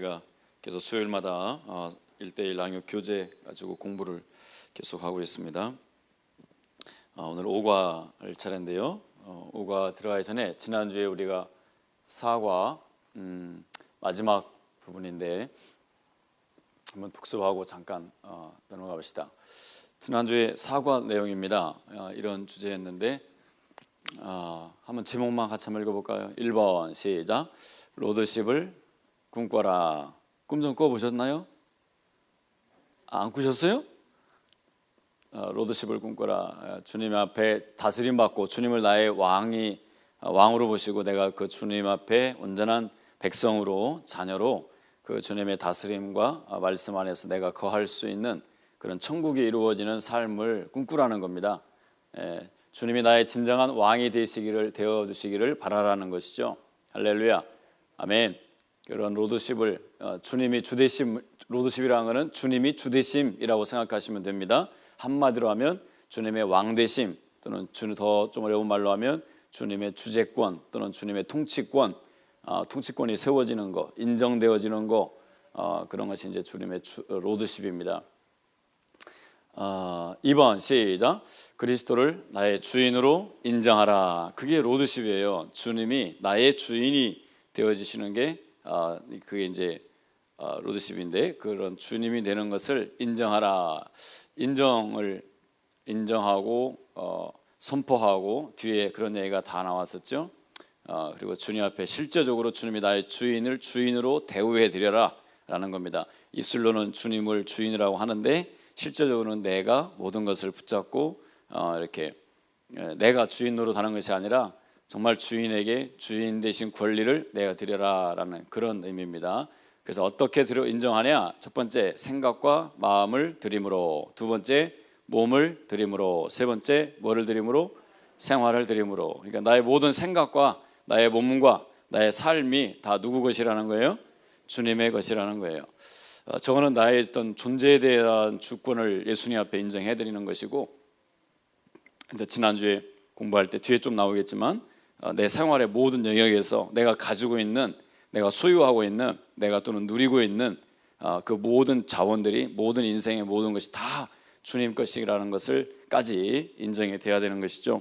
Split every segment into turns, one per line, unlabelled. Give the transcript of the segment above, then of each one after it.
우리가 계속 수요일마다 1대1 랑요 교재 가지고 공부를 계속하고 있습니다. 오늘 5과를 차례인데요. 5과 들어가기 전에 지난주에 우리가 4과 마지막 부분인데 한번 복습하고 잠깐 넘어가 봅시다. 지난주에 4과 내용입니다. 이런 주제였는데 한번 제목만 같이 한번 읽어볼까요? 1번 시작. 로드십을 꿈꿔라. 꿈 좀 꿔보셨나요? 안 꾸셨어요? 로드십을 꿈꿔라. 주님 앞에 다스림 받고 주님을 나의 왕으로 보시고 내가 그 주님 앞에 온전한 백성으로 자녀로 그 주님의 다스림과 말씀 안에서 내가 거할 수 있는 그런 천국이 이루어지는 삶을 꿈꾸라는 겁니다. 주님이 나의 진정한 왕이 되어주시기를 바라라는 것이죠. 할렐루야, 아멘. 그런 로드십을 주님이 주대심, 로드십이라는 것은 주님이 주대심이라고 생각하시면 됩니다. 한마디로 하면 주님의 왕대심, 또는 더 좀 어려운 말로 하면 주님의 주재권 또는 주님의 통치권, 통치권이 세워지는 것, 인정되어지는 것, 그런 것이 이제 주님의 로드십입니다. 2번 시작. 그리스도를 나의 주인으로 인정하라. 그게 로드십이에요. 주님이 나의 주인이 되어지시는 게 그게 이제 로드십인데, 그런 주님이 되는 것을 인정하라. 인정하고 선포하고 뒤에 그런 얘기가 다 나왔었죠. 그리고 주님 앞에 실제적으로 주님이 나의 주인을 주인으로 대우해 드려라 라는 겁니다. 입술로는 주님을 주인이라고 하는데 실제적으로는 내가 모든 것을 붙잡고 이렇게 내가 주인 노릇하는 것이 아니라 정말 주인에게 주인 되신 권리를 내가 드려라 라는 그런 의미입니다. 그래서 어떻게 인정하냐? 첫 번째, 생각과 마음을 드림으로. 두 번째, 몸을 드림으로. 세 번째, 뭐를 드림으로? 생활을 드림으로. 그러니까 나의 모든 생각과 나의 몸과 나의 삶이 다 누구 것이라는 거예요? 주님의 것이라는 거예요. 저거는 나의 어떤 존재에 대한 주권을 예수님 앞에 인정해 드리는 것이고, 이제 지난주에 공부할 때 뒤에 좀 나오겠지만 내 생활의 모든 영역에서 내가 가지고 있는, 내가 소유하고 있는, 내가 또는 누리고 있는 그 모든 자원들이, 모든 인생의 모든 것이 다 주님 것이라는 것을까지 인정이 돼야 되는 것이죠.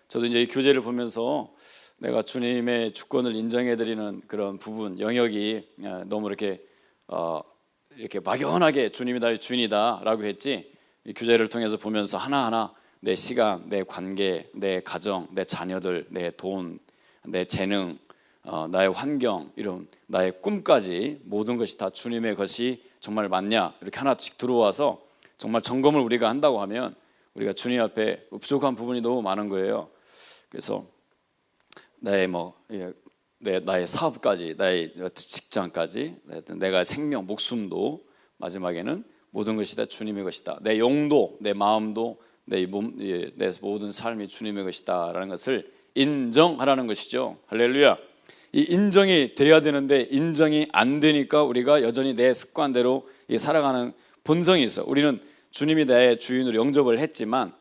저도 이제 이 교재를 보면서 내가 주님의 주권을 인정해 드리는 그런 부분, 영역이 너무 이렇게 막연하게 주님이 나의 주인이다라고 했지, 이 교재를 통해서 보면서 하나하나 내 시간, 내 관계, 내 가정, 내 자녀들, 내 돈, 내 재능, 나의 환경, 이런 나의 꿈까지 모든 것이 다 주님의 것이 정말 맞냐, 이렇게 하나씩 들어와서 정말 점검을 우리가 한다고 하면 우리가 주님 앞에 부족한 부분이 너무 많은 거예요. 그래서 나의 사업까지, 나의 직장까지, 내가 생명, 목숨도 마지막에는 모든 것이 다 주님의 것이다. 내 영도, 내 마음도, 내 모든 삶이 주님의 것이다 라는 것을 인정하라는 것이죠. 할렐루야. 이 인정이 돼야 되는데 인정이 안 되니까 우리가 여전히 내 습관대로 살아가는 본성이 있어. 우리는 주님이 나의 주인으로 영접을 했지만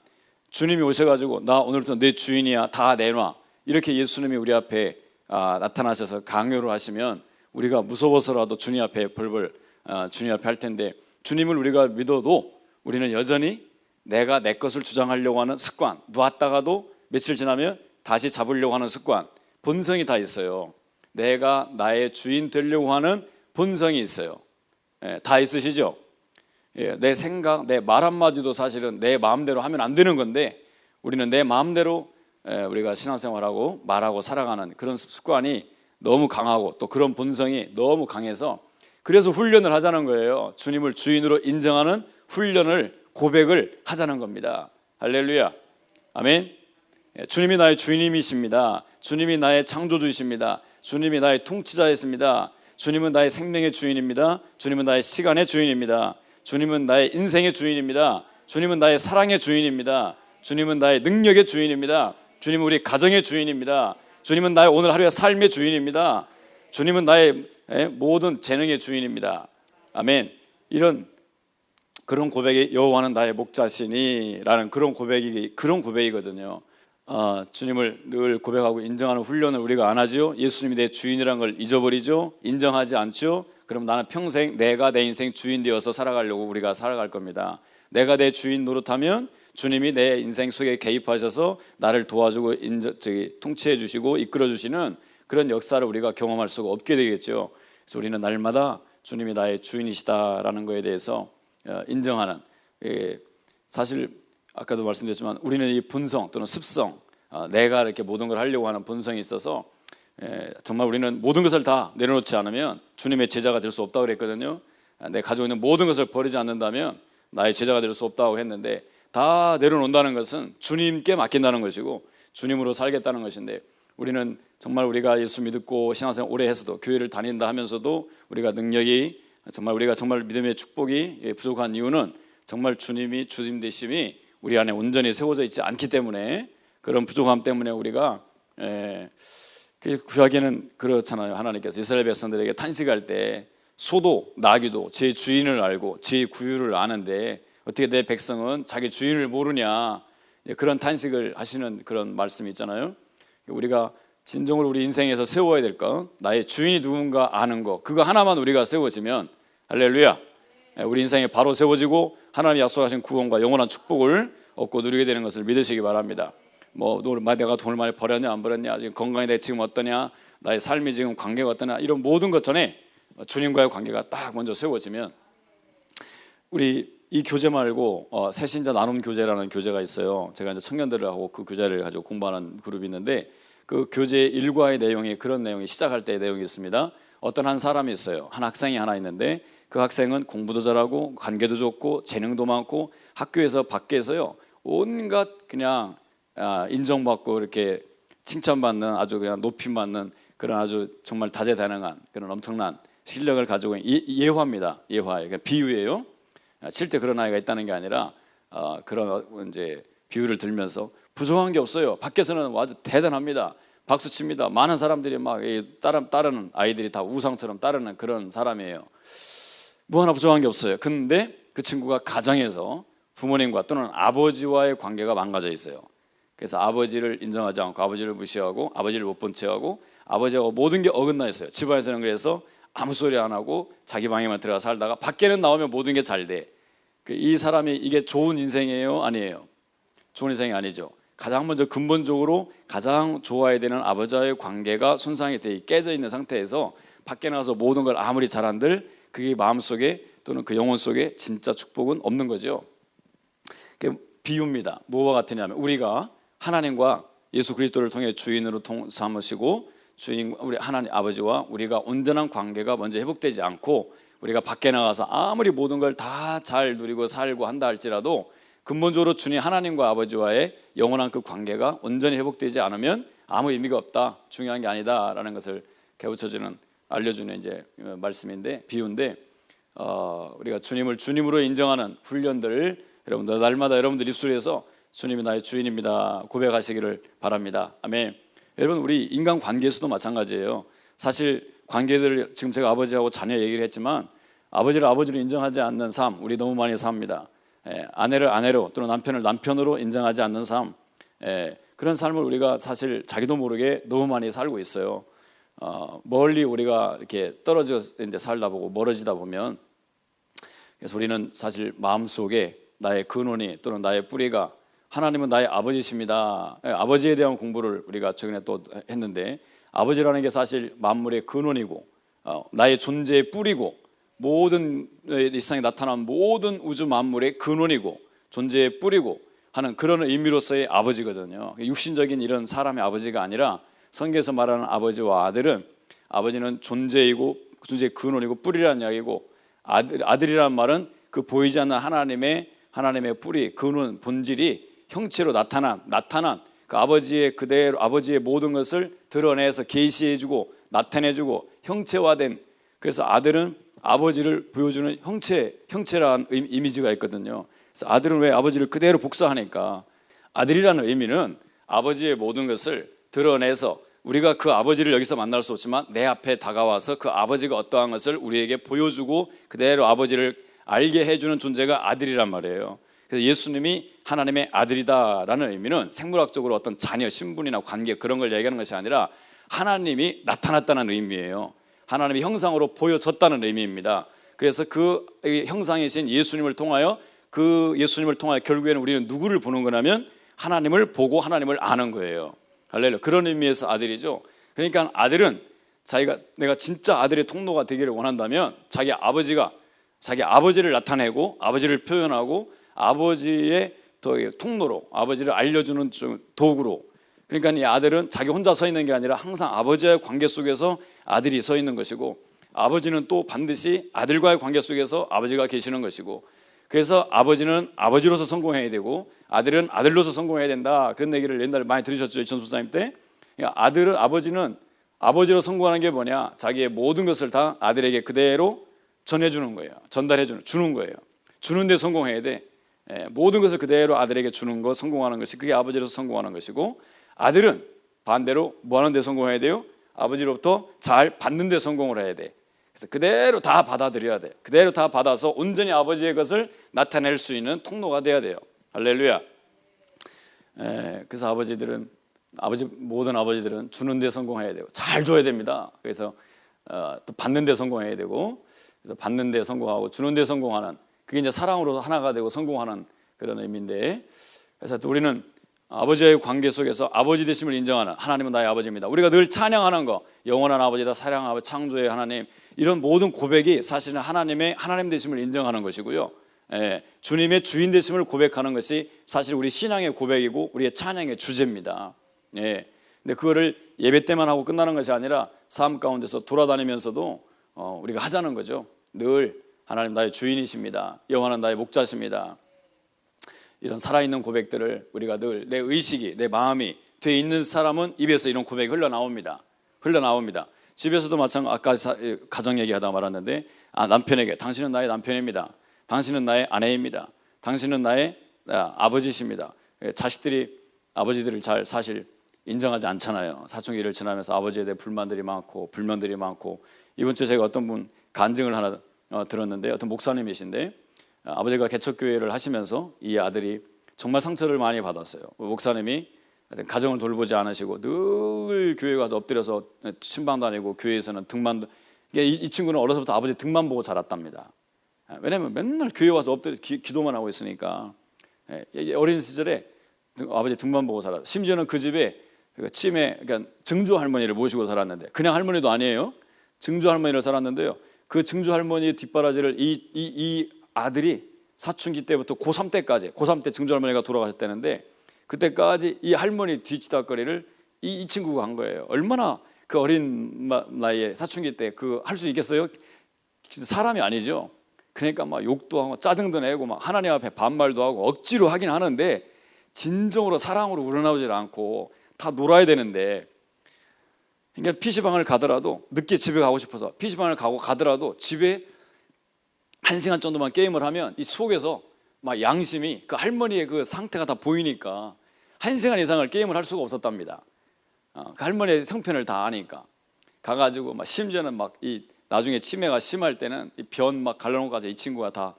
주님이 오셔가지고 나 오늘부터 내 주인이야, 다 내놔, 이렇게 예수님이 우리 앞에 나타나셔서 강요를 하시면 우리가 무서워서라도 주님 앞에 주님 앞에 할 텐데, 주님을 우리가 믿어도 우리는 여전히 내가 내 것을 주장하려고 하는 습관, 놨다가도 며칠 지나면 다시 잡으려고 하는 습관, 본성이 다 있어요. 내가 나의 주인 되려고 하는 본성이 있어요. 다 있으시죠? 내 생각, 내 말 한마디도 사실은 내 마음대로 하면 안 되는 건데 우리는 내 마음대로 우리가 신앙생활하고 말하고 살아가는 그런 습관이 너무 강하고 또 그런 본성이 너무 강해서, 그래서 훈련을 하자는 거예요. 주님을 주인으로 인정하는 훈련을, 고백을 하자는 겁니다. 할렐루야, 아멘. 주님이 나의 주인님이십니다. 주님이 나의 창조주이십니다. 주님이 나의 통치자이십니다. 주님은 나의 생명의 주인입니다. 주님은 나의 시간의 주인입니다. 주님은 나의 인생의 주인입니다. 주님은 나의 사랑의 주인입니다. 주님은 나의 능력의 주인입니다. 주님은 우리 가정의 주인입니다. 주님은 나의 오늘 하루의 삶의 주인입니다. 주님은 나의 모든 재능의 주인입니다. 아멘. 이런 그런 고백이 여호와는 나의 목자시니라는 그런 고백이거든요. 주님을 늘 고백하고 인정하는 훈련을 우리가 안 하죠. 예수님이 내 주인이라는 걸 잊어버리죠. 인정하지 않죠. 그럼 나는 평생 내가 내 인생 주인 되어서 살아가려고 우리가 살아갈 겁니다. 내가 내 주인 노릇하면 주님이 내 인생 속에 개입하셔서 나를 도와주고 통치해 주시고 이끌어 주시는 그런 역사를 우리가 경험할 수가 없게 되겠죠. 그래서 우리는 날마다 주님이 나의 주인이시다라는 것에 대해서 인정하는, 사실 아까도 말씀드렸지만 우리는 이 본성 또는 습성, 내가 이렇게 모든 걸 하려고 하는 본성이 있어서 정말 우리는 모든 것을 다 내려놓지 않으면 주님의 제자가 될 수 없다고 그랬거든요. 내 가지고 있는 모든 것을 버리지 않는다면 나의 제자가 될 수 없다고 했는데, 다 내려놓는다는 것은 주님께 맡긴다는 것이고 주님으로 살겠다는 것인데, 우리는 정말 우리가 예수 믿고 신앙생활 오래 해서도 교회를 다닌다 하면서도 우리가 능력이 우리가 정말 믿음의 축복이 부족한 이유는 정말 주님이 주님 되심이 우리 안에 온전히 세워져 있지 않기 때문에, 그런 부족함 때문에 우리가 구약에는 그렇잖아요. 하나님께서 이스라엘 백성들에게 탄식할 때 소도 나귀도 제 주인을 알고 제 구유를 아는데 어떻게 내 백성은 자기 주인을 모르냐, 그런 탄식을 하시는 그런 말씀이 있잖아요. 우리가 진정으로 우리 인생에서 세워야 될 것, 나의 주인이 누군가 아는 것, 그거 하나만 우리가 세워지면 할렐루야, 우리 인생에 바로 세워지고 하나님이 약속하신 구원과 영원한 축복을 얻고 누리게 되는 것을 믿으시기 바랍니다. 내가 돈을 많이 벌었냐 안 벌었냐, 지금 건강이 내 지금 어떠냐, 나의 삶이 지금 관계가 어떠냐, 이런 모든 것 전에 주님과의 관계가 딱 먼저 세워지면, 우리 이 교재 말고 새신자 나눔 교재라는 교재가 있어요. 제가 이제 청년들하고 그 교재를 가지고 공부하는 그룹이 있는데, 그 교재 일과의 내용이 그런 내용이 시작할 때의 내용이 있습니다. 어떤 한 사람이 있어요. 한 학생이 하나 있는데, 그 학생은 공부도 잘하고 관계도 좋고 재능도 많고 학교에서 밖에서요 온갖 그냥 인정받고 이렇게 칭찬받는, 아주 그냥 높임받는 그런 아주 정말 다재다능한 그런 엄청난 실력을 가지고 있는 예화입니다. 그러니까 비유예요. 실제 그런 아이가 있다는 게 아니라 그런 이제 비유를 들면서 부족한 게 없어요. 밖에서는 아주 대단합니다. 박수 칩니다. 많은 사람들이 막 따르는, 아이들이 다 우상처럼 따르는 그런 사람이에요. 뭐 하나 부족한 게 없어요. 근데 그 친구가 가정에서 부모님과 또는 아버지와의 관계가 망가져 있어요. 그래서 아버지를 인정하지 않고 아버지를 무시하고 아버지를 못 본 채하고 아버지하고 모든 게 어긋나 있어요. 집안에서는 그래서 아무 소리 안 하고 자기 방에만 들어가 살다가 밖에는 나오면 모든 게 잘 돼. 이 사람이 이게 좋은 인생이에요? 아니에요? 좋은 인생이 아니죠. 가장 먼저 근본적으로 가장 좋아야 되는 아버지와의 관계가 손상이 돼 깨져 있는 상태에서 밖에 나가서 모든 걸 아무리 잘한들 그게 마음속에 또는 그 영혼 속에 진짜 축복은 없는 거죠. 비유입니다. 뭐와 같으냐면, 우리가 하나님과 예수 그리스도를 통해 주인으로 삼으시고 우리 하나님 아버지와 우리가 온전한 관계가 먼저 회복되지 않고 우리가 밖에 나가서 아무리 모든 걸 다 잘 누리고 살고 한다 할지라도 근본적으로 주님 하나님과 아버지와의 영원한 그 관계가 온전히 회복되지 않으면 아무 의미가 없다, 중요한 게 아니다라는 것을 깨우쳐주는, 알려주는 이제 말씀인데, 비유인데, 우리가 주님을 주님으로 인정하는 훈련들을 여러분들 날마다 여러분들 입술에서 주님이 나의 주인입니다 고백하시기를 바랍니다. 아멘. 여러분, 우리 인간 관계에서도 마찬가지예요. 사실 관계들을 지금 제가 아버지하고 자녀 얘기를 했지만 아버지를 아버지로 인정하지 않는 삶 우리 너무 많이 삽니다. 아내를 아내로 또는 남편을 남편으로 인정하지 않는 삶, 그런 삶을 우리가 사실 자기도 모르게 너무 많이 살고 있어요. 멀리 우리가 이렇게 떨어져 이제 살다 보고 멀어지다 보면, 그래서 우리는 사실 마음속에 나의 근원이 또는 나의 뿌리가 하나님은 나의 아버지십니다. 아버지에 대한 공부를 우리가 최근에 또 했는데, 아버지라는 게 사실 만물의 근원이고 나의 존재의 뿌리고 모든 이 세상에 나타난 모든 우주 만물의 근원이고 존재의 뿌리고 하는 그런 의미로서의 아버지거든요. 육신적인 이런 사람의 아버지가 아니라 성경에서 말하는 아버지와 아버지는 존재이고 존재의 근원이고 뿌리라는 이야기고, 아들이란 말은 그 보이지 않는 하나님의 뿌리, 근원, 본질이 형체로 나타난 그 아버지의 그대로 아버지의 모든 것을 드러내서 계시해주고 나타내주고 형체화된, 그래서 아들은 아버지를 보여주는 형체라는 이미지가 있거든요. 그래서 아들은 왜 아버지를 그대로 복사하니까, 아들이라는 의미는 아버지의 모든 것을 드러내서 우리가 그 아버지를 여기서 만날 수 없지만 내 앞에 다가와서 그 아버지가 어떠한 것을 우리에게 보여주고 그대로 아버지를 알게 해주는 존재가 아들이란 말이에요. 그래서 예수님이 하나님의 아들이다라는 의미는 생물학적으로 어떤 자녀, 신분이나 관계 그런 걸 얘기하는 것이 아니라 하나님이 나타났다는 의미예요. 하나님의 형상으로 보여졌다는 의미입니다. 그래서 그 형상이신 예수님을 통하여 결국에는 우리는 누구를 보는 거냐면 하나님을 보고 하나님을 아는 거예요. 할렐루야. 그런 의미에서 아들이죠. 그러니까 아들은 내가 진짜 아들의 통로가 되기를 원한다면 자기 아버지를 나타내고 아버지를 표현하고 아버지의 통로로, 아버지를 알려주는 도구로, 그러니까 이 아들은 자기 혼자 서 있는 게 아니라 항상 아버지와의 관계 속에서 아들이 서 있는 것이고, 아버지는 또 반드시 아들과의 관계 속에서 아버지가 계시는 것이고, 그래서 아버지는 아버지로서 성공해야 되고 아들은 아들로서 성공해야 된다. 그런 얘기를 옛날에 많이 들으셨죠, 이천 목사님 때. 그러니까 아버지는 아버지로 성공하는 게 뭐냐, 자기의 모든 것을 다 아들에게 그대로 전해주는 거예요. 주는 거예요. 주는 데 성공해야 돼. 모든 것을 그대로 아들에게 주는 거, 성공하는 것이, 그게 아버지로서 성공하는 것이고, 아들은 반대로 뭐 하는 데 성공해야 돼요? 아버지로부터 잘 받는 데 성공을 해야 돼. 그래서 그대로 다 받아들여야 돼. 그대로 다 받아서 온전히 아버지의 것을 나타낼 수 있는 통로가 돼야 돼요. 할렐루야. 그래서 모든 아버지들은 주는 데 성공해야 되고 잘 줘야 됩니다. 그래서 또 받는 데 성공해야 되고, 그래서 받는 데 성공하고 주는 데 성공하는, 그게 이제 사랑으로 하나가 되고 성공하는 그런 의미인데, 그래서 또 우리는 아버지와의 관계 속에서 아버지 되심을 인정하는, 하나님은 나의 아버지입니다. 우리가 늘 찬양하는 거, 영원한 아버지다, 사랑하는 아버지, 창조의 하나님, 이런 모든 고백이 사실은 하나님 되심을 인정하는 것이고요. 주님의 주인 되심을 고백하는 것이 사실 우리 신앙의 고백이고 우리의 찬양의 주제입니다. 근데 그거를 예배 때만 하고 끝나는 것이 아니라 삶 가운데서 돌아다니면서도 우리가 하자는 거죠. 늘 하나님 나의 주인이십니다. 여호와는 나의 목자십니다. 이런 살아있는 고백들을 우리가 늘, 내 의식이, 내 마음이 돼 있는 사람은 입에서 이런 고백이 흘러나옵니다. 집에서도 마찬가지로, 아까 가정 얘기하다 말았는데, 남편에게 당신은 나의 남편입니다. 당신은 나의 아내입니다. 당신은 나의 아버지십니다. 자식들이 아버지들을 잘 사실 인정하지 않잖아요. 사춘기를 지나면서 아버지에 대해 불만들이 많고 불면들이 많고, 이번 주에 제가 어떤 분 간증을 하나 들었는데, 어떤 목사님이신데 아버지가 개척교회를 하시면서 이 아들이 정말 상처를 많이 받았어요. 목사님이 가정을 돌보지 않으시고 늘 교회 가서 엎드려서 신방 다니고 교회에서는 등만, 이 친구는 어려서부터 아버지 등만 보고 자랐답니다. 왜냐하면 맨날 교회 와서 엎드려 기도만 하고 있으니까. 어린 시절에 아버지 등만 보고 살았어요. 심지어는 그 집에 그러니까 증조 할머니를 모시고 살았는데, 그냥 할머니도 아니에요. 증조 할머니를 살았는데요, 그 증조 할머니의 뒷바라지를 이 아들이 사춘기 때부터 고3 때 증조 할머니가 돌아가셨다는데, 그때까지 이 할머니 뒤치다거리를 이 친구가 한 거예요. 얼마나 그 어린 나이에 사춘기 때 할 수 있겠어요? 사람이 아니죠. 그러니까 막 욕도 하고 짜증도 내고 막 하나님 앞에 반말도 하고 억지로 하긴 하는데, 진정으로 사랑으로 우러나오질 않고 다 놀아야 되는데, 그러니까 PC방을 가더라도, 늦게 집에 가고 싶어서 PC방을 가더라도 집에 1시간 정도만 게임을 하면 이 속에서 막 양심이, 그 할머니의 그 상태가 다 보이니까 1시간 이상을 게임을 할 수가 없었답니다. 그 할머니의 형편을 다 아니까. 가가지고 막 심지어는 막 나중에 치매가 심할 때는 이 변 막 갈라놓고까지 이 친구가 다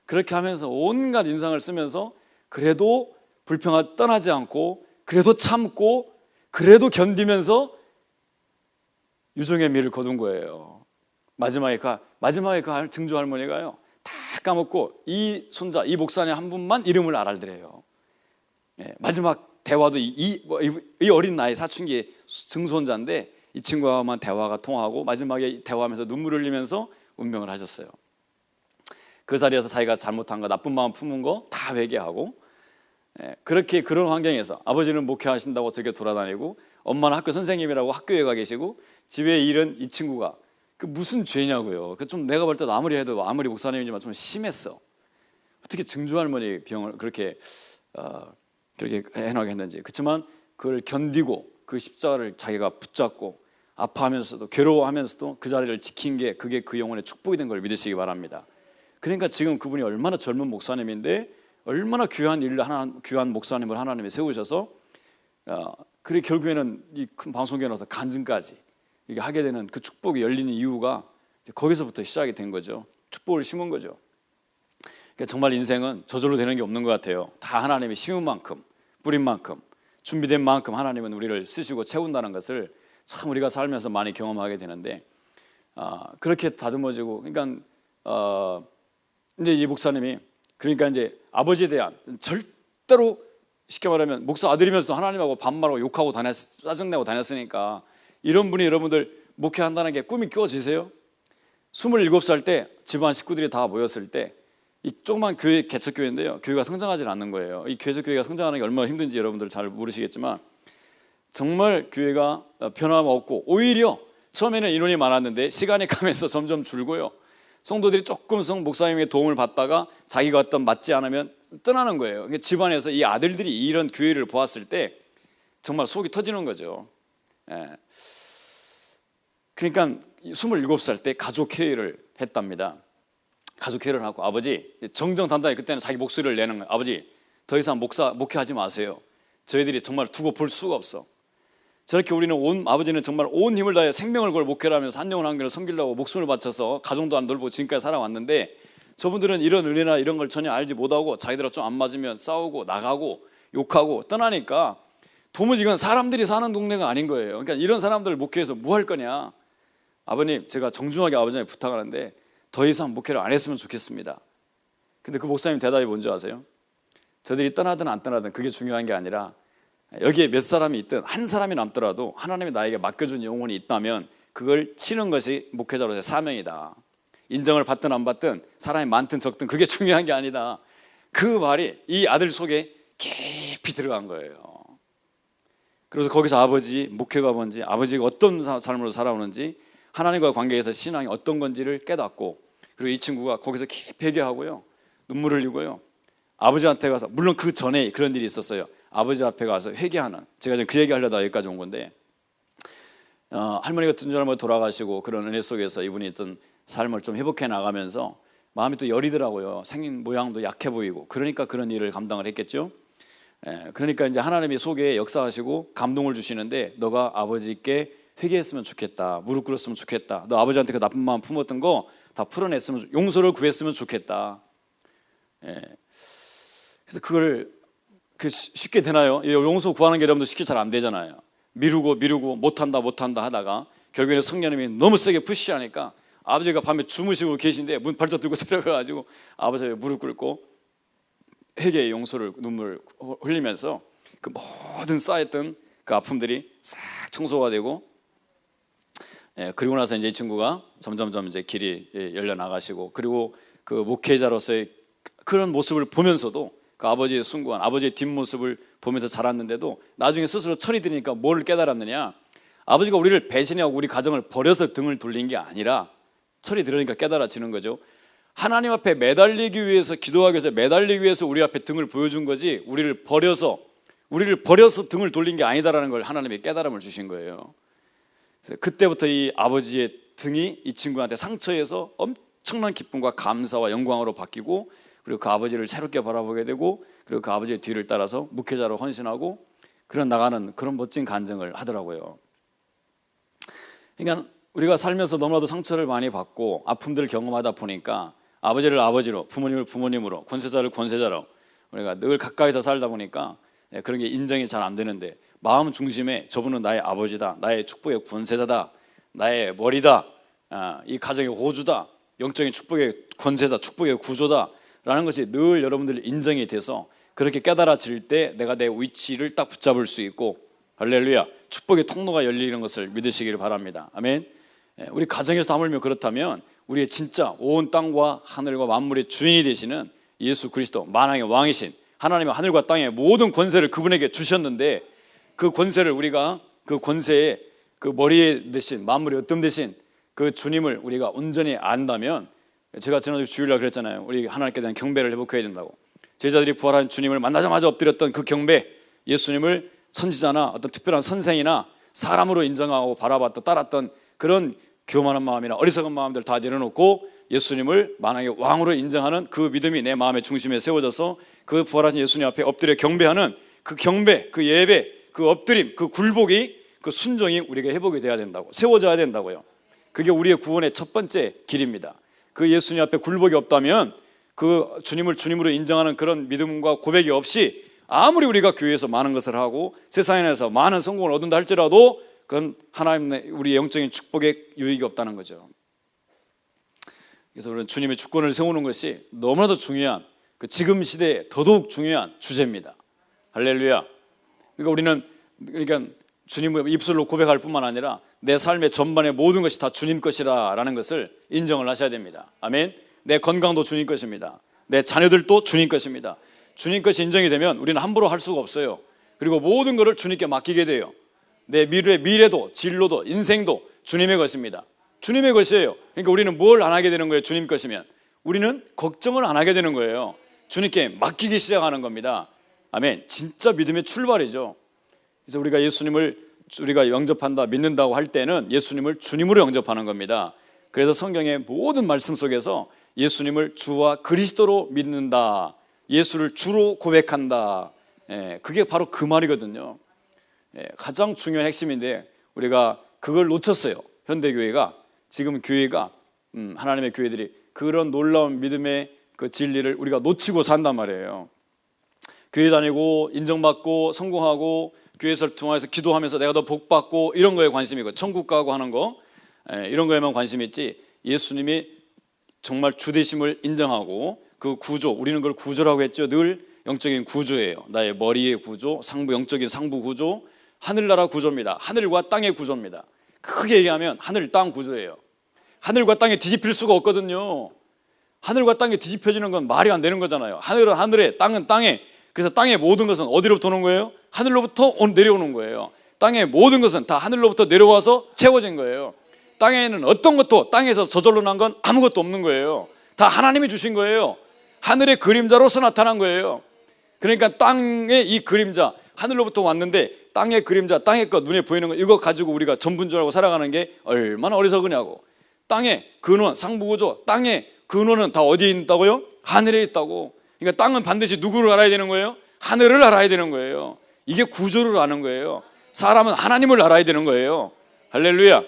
그렇게 하면서 온갖 인상을 쓰면서, 그래도 불평을 떠나지 않고, 그래도 참고, 그래도 견디면서 유종의 미를 거둔 거예요. 마지막에 그 증조 할머니가요, 다 까먹고 이 손자, 이 목사님 한 분만 이름을 알아들어요. 마지막 대화도 이 어린 나이 사춘기 증손자인데 이 친구와만 대화가 통하고, 마지막에 대화하면서 눈물을 흘리면서 운명을 하셨어요. 그 자리에서 자기가 잘못한 거, 나쁜 마음 품은 거 다 회개하고, 그렇게 그런 환경에서 아버지는 목회하신다고 어떻게 돌아다니고, 엄마는 학교 선생님이라고 학교에 가 계시고, 집에 일은 이 친구가, 그 무슨 죄냐고요. 그 좀 내가 볼 때도 아무리 목사님이지만 좀 심했어. 어떻게 증조 할머니 병을 그렇게 해나게 했는지. 그렇지만 그걸 견디고 그 십자가를 자기가 붙잡고 아파하면서도 괴로워하면서도 그 자리를 지킨 게, 그게 그 영혼의 축복이 된 걸 믿으시기 바랍니다. 그러니까 지금 그분이 얼마나 젊은 목사님인데 얼마나 귀한 목사님을 하나님이 세우셔서, 그래 결국에는 이 큰 방송국에 나와서 간증까지 이게 하게 되는 그 축복이 열리는 이유가 거기서부터 시작이 된 거죠. 축복을 심은 거죠. 그러니까 정말 인생은 저절로 되는 게 없는 것 같아요. 다 하나님이 심은 만큼, 뿌린 만큼, 준비된 만큼 하나님은 우리를 쓰시고 채운다는 것을 참 우리가 살면서 많이 경험하게 되는데, 그렇게 다듬어지고, 그러니까 이제 이 목사님이 그러니까 이제 아버지에 대한 절대로 쉽게 말하면 목사 아들이면서도 하나님하고 반말하고 욕하고 짜증내고 다녔으니까 이런 분이 여러분들 목회한다는 게 꿈이 꿔지세요? 27살 때 집안 식구들이 다 모였을 때 이 조그만 교회 개척교회인데요, 교회가 성장하지 않는 거예요. 이 개척교회가 성장하는 게 얼마나 힘든지 여러분들 잘 모르시겠지만 정말 교회가 변화가 없고 오히려 처음에는 인원이 많았는데 시간이 가면서 점점 줄고요, 성도들이 조금씩 목사님의 도움을 받다가 자기가 어떤 맞지 않으면 떠나는 거예요. 집안에서 이 아들들이 이런 교회를 보았을 때 정말 속이 터지는 거죠. 그러니까 27살 때 가족회의를 했답니다. 가족회의를 하고, 아버지, 정정당당히 그때는 자기 목소리를 내는 거예요. 아버지, 더 이상 목회하지 마세요. 저희들이 정말 두고 볼 수가 없어. 저렇게 우리는 아버지는 정말 온 힘을 다해 생명을 걸 목회를 하면서 한 영혼 한 교회를 섬기려고 목숨을 바쳐서 가정도 안 돌보고 지금까지 살아왔는데, 저분들은 이런 은혜나 이런 걸 전혀 알지 못하고 자기들하고 좀 안 맞으면 싸우고 나가고 욕하고 떠나니까 도무지 이건 사람들이 사는 동네가 아닌 거예요. 그러니까 이런 사람들 목회해서 뭐 할 거냐. 아버님, 제가 정중하게 아버지한테 부탁하는데 더 이상 목회를 안 했으면 좋겠습니다. 근데 그 목사님 대답이 뭔지 아세요? 저들이 떠나든 안 떠나든 그게 중요한 게 아니라 여기에 몇 사람이 있든 한 사람이 남더라도 하나님이 나에게 맡겨준 영혼이 있다면 그걸 치는 것이 목회자로서의 사명이다. 인정을 받든 안 받든 사람이 많든 적든 그게 중요한 게 아니다. 그 말이 이 아들 속에 깊이 들어간 거예요. 그래서 거기서 아버지 목회가 뭔지, 아버지가 어떤 삶으로 살아오는지, 하나님과의 관계에서 신앙이 어떤 건지를 깨닫고, 그리고 이 친구가 거기서 깊이 회개하고요, 눈물을 흘리고요, 아버지한테 가서, 물론 그 전에 그런 일이 있었어요. 아버지 앞에 가서 회개하는, 제가 지금 그 얘기 하려다 여기까지 온 건데, 할머니가 둔절할머니 돌아가시고 그런 은혜 속에서 이분이 있던 삶을 좀 회복해 나가면서 마음이 또 여리더라고요. 생긴 모양도 약해 보이고, 그러니까 그런 일을 감당을 했겠죠. 그러니까 이제 하나님이 속에 역사하시고 감동을 주시는데, 너가 아버지께 회개했으면 좋겠다, 무릎 꿇었으면 좋겠다, 너 아버지한테 그 나쁜 마음 품었던 거 다 풀어냈으면, 용서를 구했으면 좋겠다. 그래서 그걸 쉽게 되나요? 용서 구하는 게 여러분들 쉽게 잘 안 되잖아요. 미루고 못한다 하다가 결국에는 성령님이 너무 세게 푸시하니까 아버지가 밤에 주무시고 계신데 문 발짝 들고 들어가가지고 아버지가 무릎 꿇고 회개의 용서를 눈물 흘리면서 그 모든 쌓였던 그 아픔들이 싹 청소가 되고, 그리고 나서 이제 이 친구가 점점점 이제 길이 열려 나가시고, 그리고 그 목회자로서의 그런 모습을 보면서도 그 아버지의 숭고한 아버지의 뒷모습을 보면서 자랐는데도 나중에 스스로 철이 드니까 뭘 깨달았느냐, 아버지가 우리를 배신하고 우리 가정을 버려서 등을 돌린 게 아니라 철이 들으니까 깨달아지는 거죠. 하나님 앞에 매달리기 위해서, 기도하기 위해서 매달리기 위해서 우리 앞에 등을 보여준 거지, 우리를 버려서 등을 돌린 게 아니다라는 걸 하나님이 깨달음을 주신 거예요. 그래서 그때부터 이 아버지의 등이 이 친구한테 상처에서 엄청난 기쁨과 감사와 영광으로 바뀌고, 그리고 그 아버지를 새롭게 바라보게 되고, 그리고 그 아버지의 뒤를 따라서 목회자로 헌신하고 그런 나가는 그런 멋진 간증을 하더라고요. 그러니까 우리가 살면서 너무나도 상처를 많이 받고 아픔들을 경험하다 보니까 아버지를 아버지로, 부모님을 부모님으로, 권세자를 권세자로 우리가 늘 가까이서 살다 보니까 그런 게 인정이 잘 안 되는데, 마음 중심에 저분은 나의 아버지다, 나의 축복의 권세자다, 나의 머리다, 이 가정의 호주다, 영적인 축복의 권세다, 축복의 구조다 라는 것이 늘 여러분들 인정이 돼서 그렇게 깨달아질 때 내가 내 위치를 딱 붙잡을 수 있고, 할렐루야, 축복의 통로가 열리는 것을 믿으시기를 바랍니다. 아멘. 우리 가정에서 하물며 그렇다면 우리의 진짜 온 땅과 하늘과 만물의 주인이 되시는 예수 그리스도, 만왕의 왕이신 하나님의 하늘과 땅의 모든 권세를 그분에게 주셨는데, 그 권세를 우리가, 그 권세에 그 머리에 대신, 만물의 어떤 대신 그 주님을 우리가 온전히 안다면, 제가 지난주 주일날 그랬잖아요. 우리 하나님께 대한 경배를 회복해야 된다고. 제자들이 부활한 주님을 만나자마자 엎드렸던 그 경배, 예수님을 선지자나 어떤 특별한 선생이나 사람으로 인정하고 바라봤던, 따랐던 그런 교만한 마음이나 어리석은 마음들 다 내려놓고 예수님을 만왕의 왕으로 인정하는 그 믿음이 내 마음의 중심에 세워져서 그 부활하신 예수님 앞에 엎드려 경배하는 그 경배, 그 예배, 그 엎드림, 그 굴복이, 그 순종이 우리에게 회복이 돼야 된다고, 세워져야 된다고요. 그게 우리의 구원의 첫 번째 길입니다. 그 예수님 앞에 굴복이 없다면, 그 주님을 주님으로 인정하는 그런 믿음과 고백이 없이 아무리 우리가 교회에서 많은 것을 하고 세상에서 많은 성공을 얻는다 할지라도 그건 하나님의 우리의 영적인 축복에 유익이 없다는 거죠. 그래서 우리는 주님의 주권을 세우는 것이 너무나도 중요한, 그 지금 시대에 더더욱 중요한 주제입니다. 할렐루야. 그러니까 우리는 주님을 입술로 고백할 뿐만 아니라 내 삶의 전반의 모든 것이 다 주님 것이라는 것을 인정을 하셔야 됩니다. 아멘. 내 건강도 주님 것입니다. 내 자녀들도 주님 것입니다. 주님 것이 인정이 되면 우리는 함부로 할 수가 없어요. 그리고 모든 것을 주님께 맡기게 돼요. 내 미래도 진로도 인생도 주님의 것입니다. 주님의 것이에요. 그러니까 우리는 뭘 안 하게 되는 거예요? 주님 것이면 우리는 걱정을 안 하게 되는 거예요. 주님께 맡기기 시작하는 겁니다. 아멘. 진짜 믿음의 출발이죠. 그래서 우리가 예수님을 우리가 영접한다, 믿는다고 할 때는 예수님을 주님으로 영접하는 겁니다. 그래서 성경의 모든 말씀 속에서 예수님을 주와 그리스도로 믿는다, 예수를 주로 고백한다, 그게 바로 그 말이거든요. 가장 중요한 핵심인데 우리가 그걸 놓쳤어요. 현대교회가, 지금 교회가, 하나님의 교회들이 그런 놀라운 믿음의 그 진리를 우리가 놓치고 산단 말이에요. 교회 다니고 인정받고 성공하고 교회를 통해서 기도하면서 내가 더 복받고 이런 거에 관심이고 천국 가고 하는 거, 이런 거에만 관심이 있지, 예수님이 정말 주되심을 인정하고 그 구조, 우리는 그걸 구조라고 했죠. 늘 영적인 구조예요. 나의 머리의 구조, 영적인 상부 구조, 하늘나라 구조입니다. 하늘과 땅의 구조입니다. 크게 얘기하면 하늘 땅 구조예요. 하늘과 땅에 뒤집힐 수가 없거든요. 하늘과 땅에 뒤집혀지는 건 말이 안 되는 거잖아요. 하늘은 하늘에, 땅은 땅에. 그래서 땅의 모든 것은 어디로부터 오는 거예요? 하늘로부터 내려오는 거예요. 땅의 모든 것은 다 하늘로부터 내려와서 채워진 거예요. 땅에는 어떤 것도, 땅에서 저절로 난 건 아무것도 없는 거예요. 다 하나님이 주신 거예요. 하늘의 그림자로서 나타난 거예요. 그러니까 땅의 이 그림자, 하늘로부터 왔는데 땅의 그림자, 땅의 것, 눈에 보이는 거, 이거 가지고 우리가 전부인 줄 알고 살아가는 게 얼마나 어리석으냐고. 땅의 근원, 상부구조, 땅의 근원은 다 어디에 있다고요? 하늘에 있다고. 그러니까 땅은 반드시 누구를 알아야 되는 거예요? 하늘을 알아야 되는 거예요. 이게 구조를 아는 거예요. 사람은 하나님을 알아야 되는 거예요. 할렐루야.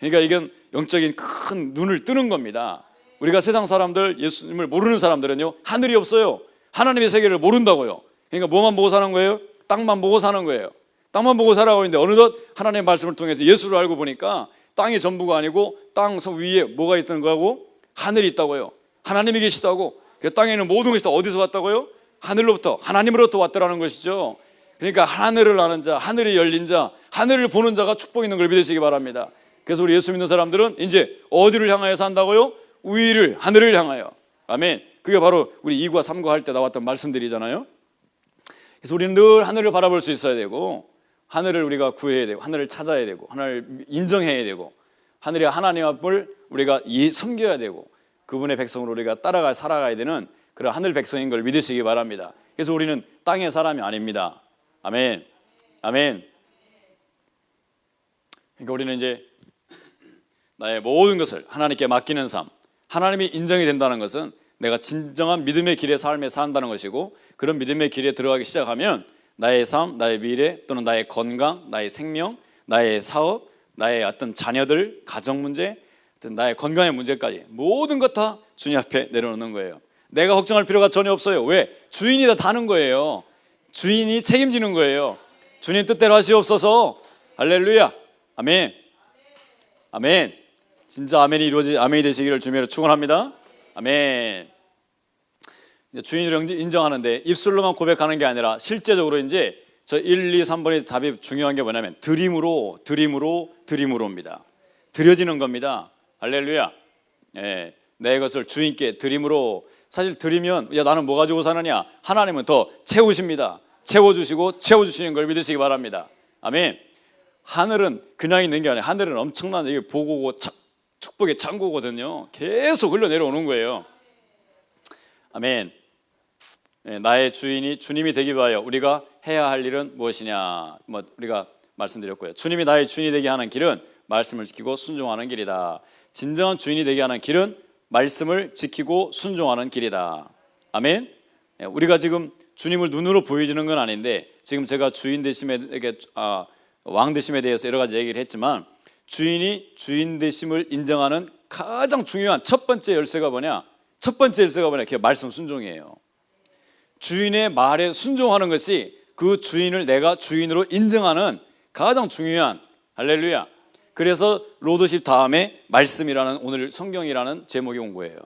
그러니까 이건 영적인 큰 눈을 뜨는 겁니다. 우리가 세상 사람들, 예수님을 모르는 사람들은요, 하늘이 없어요. 하나님의 세계를 모른다고요. 그러니까 뭐만 보고 사는 거예요? 땅만 보고 사는 거예요. 땅만 보고 살아가고 있는데 어느덧 하나님의 말씀을 통해서 예수를 알고 보니까 땅이 전부가 아니고 땅 위에 뭐가 있던 거고? 하늘이 있다고요. 하나님이 계시다고. 그 땅에는 모든 것이 다 어디서 왔다고요? 하늘로부터, 하나님으로부터 왔다라는 것이죠. 그러니까 하늘을 아는 자, 하늘이 열린 자, 하늘을 보는 자가 축복 있는 걸 믿으시기 바랍니다. 그래서 우리 예수 믿는 사람들은 이제 어디를 향하여 산다고요? 위를, 하늘을 향하여. 아멘. 그게 바로 우리 2과 3과 할 때 나왔던 말씀들이잖아요. 그래서 우리는 늘 하늘을 바라볼 수 있어야 되고, 하늘을 우리가 구해야 되고, 하늘을 찾아야 되고, 하늘을 인정해야 되고, 하늘의 하나님 앞을 우리가 섬겨야 되고, 그분의 백성으로 우리가 살아가야 되는 그런 하늘 백성인 걸 믿으시기 바랍니다. 그래서 우리는 땅의 사람이 아닙니다. 아멘. 아멘. 그러니까 우리는 이제 나의 모든 것을 하나님께 맡기는 삶, 하나님이 인정이 된다는 것은 내가 진정한 믿음의 길의 삶에 산다는 것이고, 그런 믿음의 길에 들어가기 시작하면 나의 삶, 나의 미래, 또는 나의 건강, 나의 생명, 나의 사업, 나의 어떤 자녀들, 가정 문제, 나의 건강의 문제까지 모든 것 다 주님 앞에 내려놓는 거예요. 내가 걱정할 필요가 전혀 없어요. 왜? 주인이 다 하는 거예요. 주인이 책임지는 거예요. 주님 뜻대로 하시옵소서. 할렐루야. 아멘. 아멘. 진짜 아멘이 아멘이 되시기를 주님으로 축원합니다. 아멘. 주인으로 인정하는데 입술로만 고백하는 게 아니라 실제적으로 이제 저 1, 2, 3번의 답이 중요한 게 뭐냐면 드림으로입니다. 드려지는 겁니다. 할렐루야. 예, 내 것을 주인께 드림으로. 사실 드리면 야 나는 뭐 가지고 사느냐? 하나님은 더 채우십니다. 채워주시고 채워주시는 걸 믿으시기 바랍니다. 아멘. 하늘은 그냥 있는 게 아니에요. 하늘은 엄청난 이게 보고고 축복의 창고거든요. 계속 흘러 내려오는 거예요. 아멘. 예, 나의 주인이 주님이 되기 위하여 우리가 해야 할 일은 무엇이냐? 우리가 말씀드렸고요. 주님이 나의 주인이 되게 하는 길은 말씀을 지키고 순종하는 길이다. 진정한 주인이 되게 하는 길은 말씀을 지키고 순종하는 길이다. 아멘. 우리가 지금 주님을 눈으로 보여지는 건 아닌데, 지금 제가 주인 되심에 왕 되심에 대해서 여러 가지 얘기를 했지만, 주인이 주인 되심을 인정하는 가장 중요한 첫 번째 열쇠가 뭐냐? 그게 말씀 순종이에요. 주인의 말에 순종하는 것이 그 주인을 내가 주인으로 인정하는 가장 중요한, 할렐루야, 그래서 로드십 다음에 말씀이라는 오늘 성경이라는 제목이 온 거예요.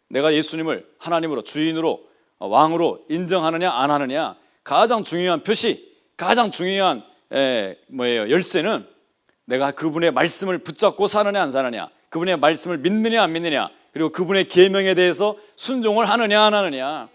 내가 예수님을 하나님으로 주인으로 왕으로 인정하느냐 안 하느냐 가장 중요한 표시, 가장 중요한 열쇠는 내가 그분의 말씀을 붙잡고 사느냐 안 사느냐, 그분의 말씀을 믿느냐 안 믿느냐, 그리고 그분의 계명에 대해서 순종을 하느냐 안 하느냐.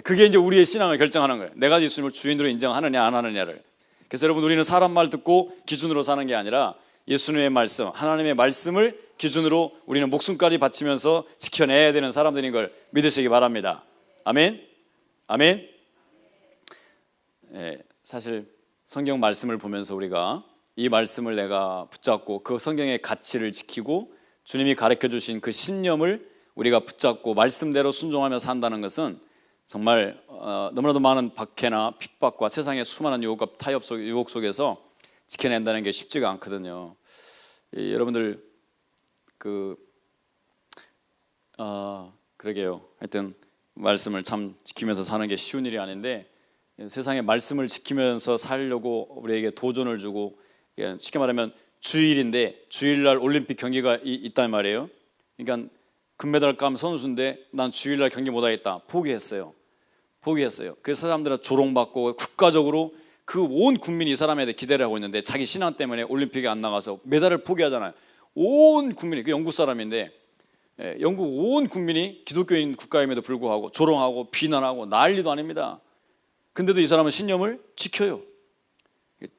그게 이제 우리의 신앙을 결정하는 거예요. 내가 예수님을 주인으로 인정하느냐 안 하느냐를. 그래서 여러분, 우리는 사람 말 듣고 기준으로 사는 게 아니라 예수님의 말씀, 하나님의 말씀을 기준으로 우리는 목숨까지 바치면서 지켜내야 되는 사람들인 걸 믿으시기 바랍니다. 아멘. 아멘. 사실 성경 말씀을 보면서 우리가 이 말씀을 내가 붙잡고 그 성경의 가치를 지키고 주님이 가르쳐 주신 그 신념을 우리가 붙잡고 말씀대로 순종하며 산다는 것은 정말 너무나도 많은 박해나 핍박과 세상의 수많은 유혹과 타협 속, 유혹 속에서 지켜낸다는 게 쉽지가 않거든요. 여러분들 그러게요. 하여튼 말씀을 참 지키면서 사는 게 쉬운 일이 아닌데, 세상의 말씀을 지키면서 살려고 우리에게 도전을 주고, 쉽게 말하면 주일인데 주일날 올림픽 경기가 있단 말이에요. 그러니까 금메달 감 선수인데 난 주일날 경기 못하겠다, 포기했어요. 그래서 사람들은 조롱받고 국가적으로 그 온 국민이 이 사람에 대해 기대를 하고 있는데 자기 신앙 때문에 올림픽에 안 나가서 메달을 포기하잖아요. 온 국민이, 그 영국 사람인데 영국 온 국민이 기독교인 국가임에도 불구하고 조롱하고 비난하고 난리도 아닙니다. 근데도 이 사람은 신념을 지켜요.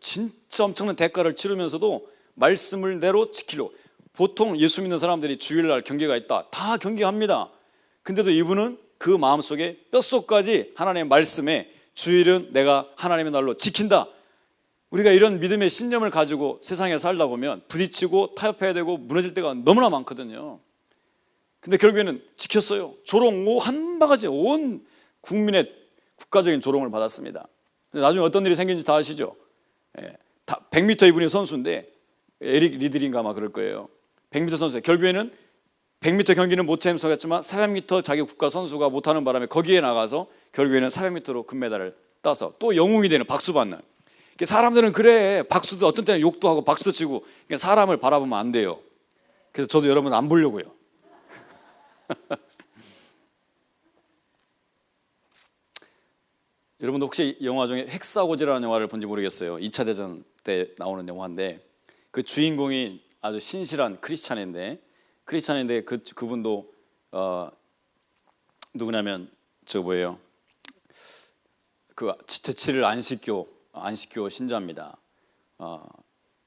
진짜 엄청난 대가를 치르면서도 말씀을 대로 지키려고. 보통 예수 믿는 사람들이 주일날 경기가 있다, 다 경기합니다. 근데도 이분은 그 마음속에 뼛속까지 하나님의 말씀에 주일은 내가 하나님의 날로 지킨다. 우리가 이런 믿음의 신념을 가지고 세상에 살다 보면 부딪히고 타협해야 되고 무너질 때가 너무나 많거든요. 근데 결국에는 지켰어요. 조롱 한 바가지 온 국민의 국가적인 조롱을 받았습니다. 근데 나중에 어떤 일이 생긴지 다 아시죠? 100m 이분이 선수인데 에릭 리들인가 아마 그럴 거예요. 100m 선수, 결국에는 100m 경기는 못 참석했지만 400m 자기 국가 선수가 못하는 바람에 거기에 나가서 결국에는 400m로 금메달을 따서 또 영웅이 되는, 박수 받는. 사람들은 그래, 박수도 어떤 때는 욕도 하고 박수도 치고, 사람을 바라보면 안 돼요. 그래서 저도 여러분 안 보려고요. 여러분도 혹시 영화 중에 헥사고지라는 영화를 본지 모르겠어요. 2차 대전 때 나오는 영화인데 그 주인공이 아주 신실한 크리스찬인데 그분도 누구냐면 그 대치를 안식교 신자입니다.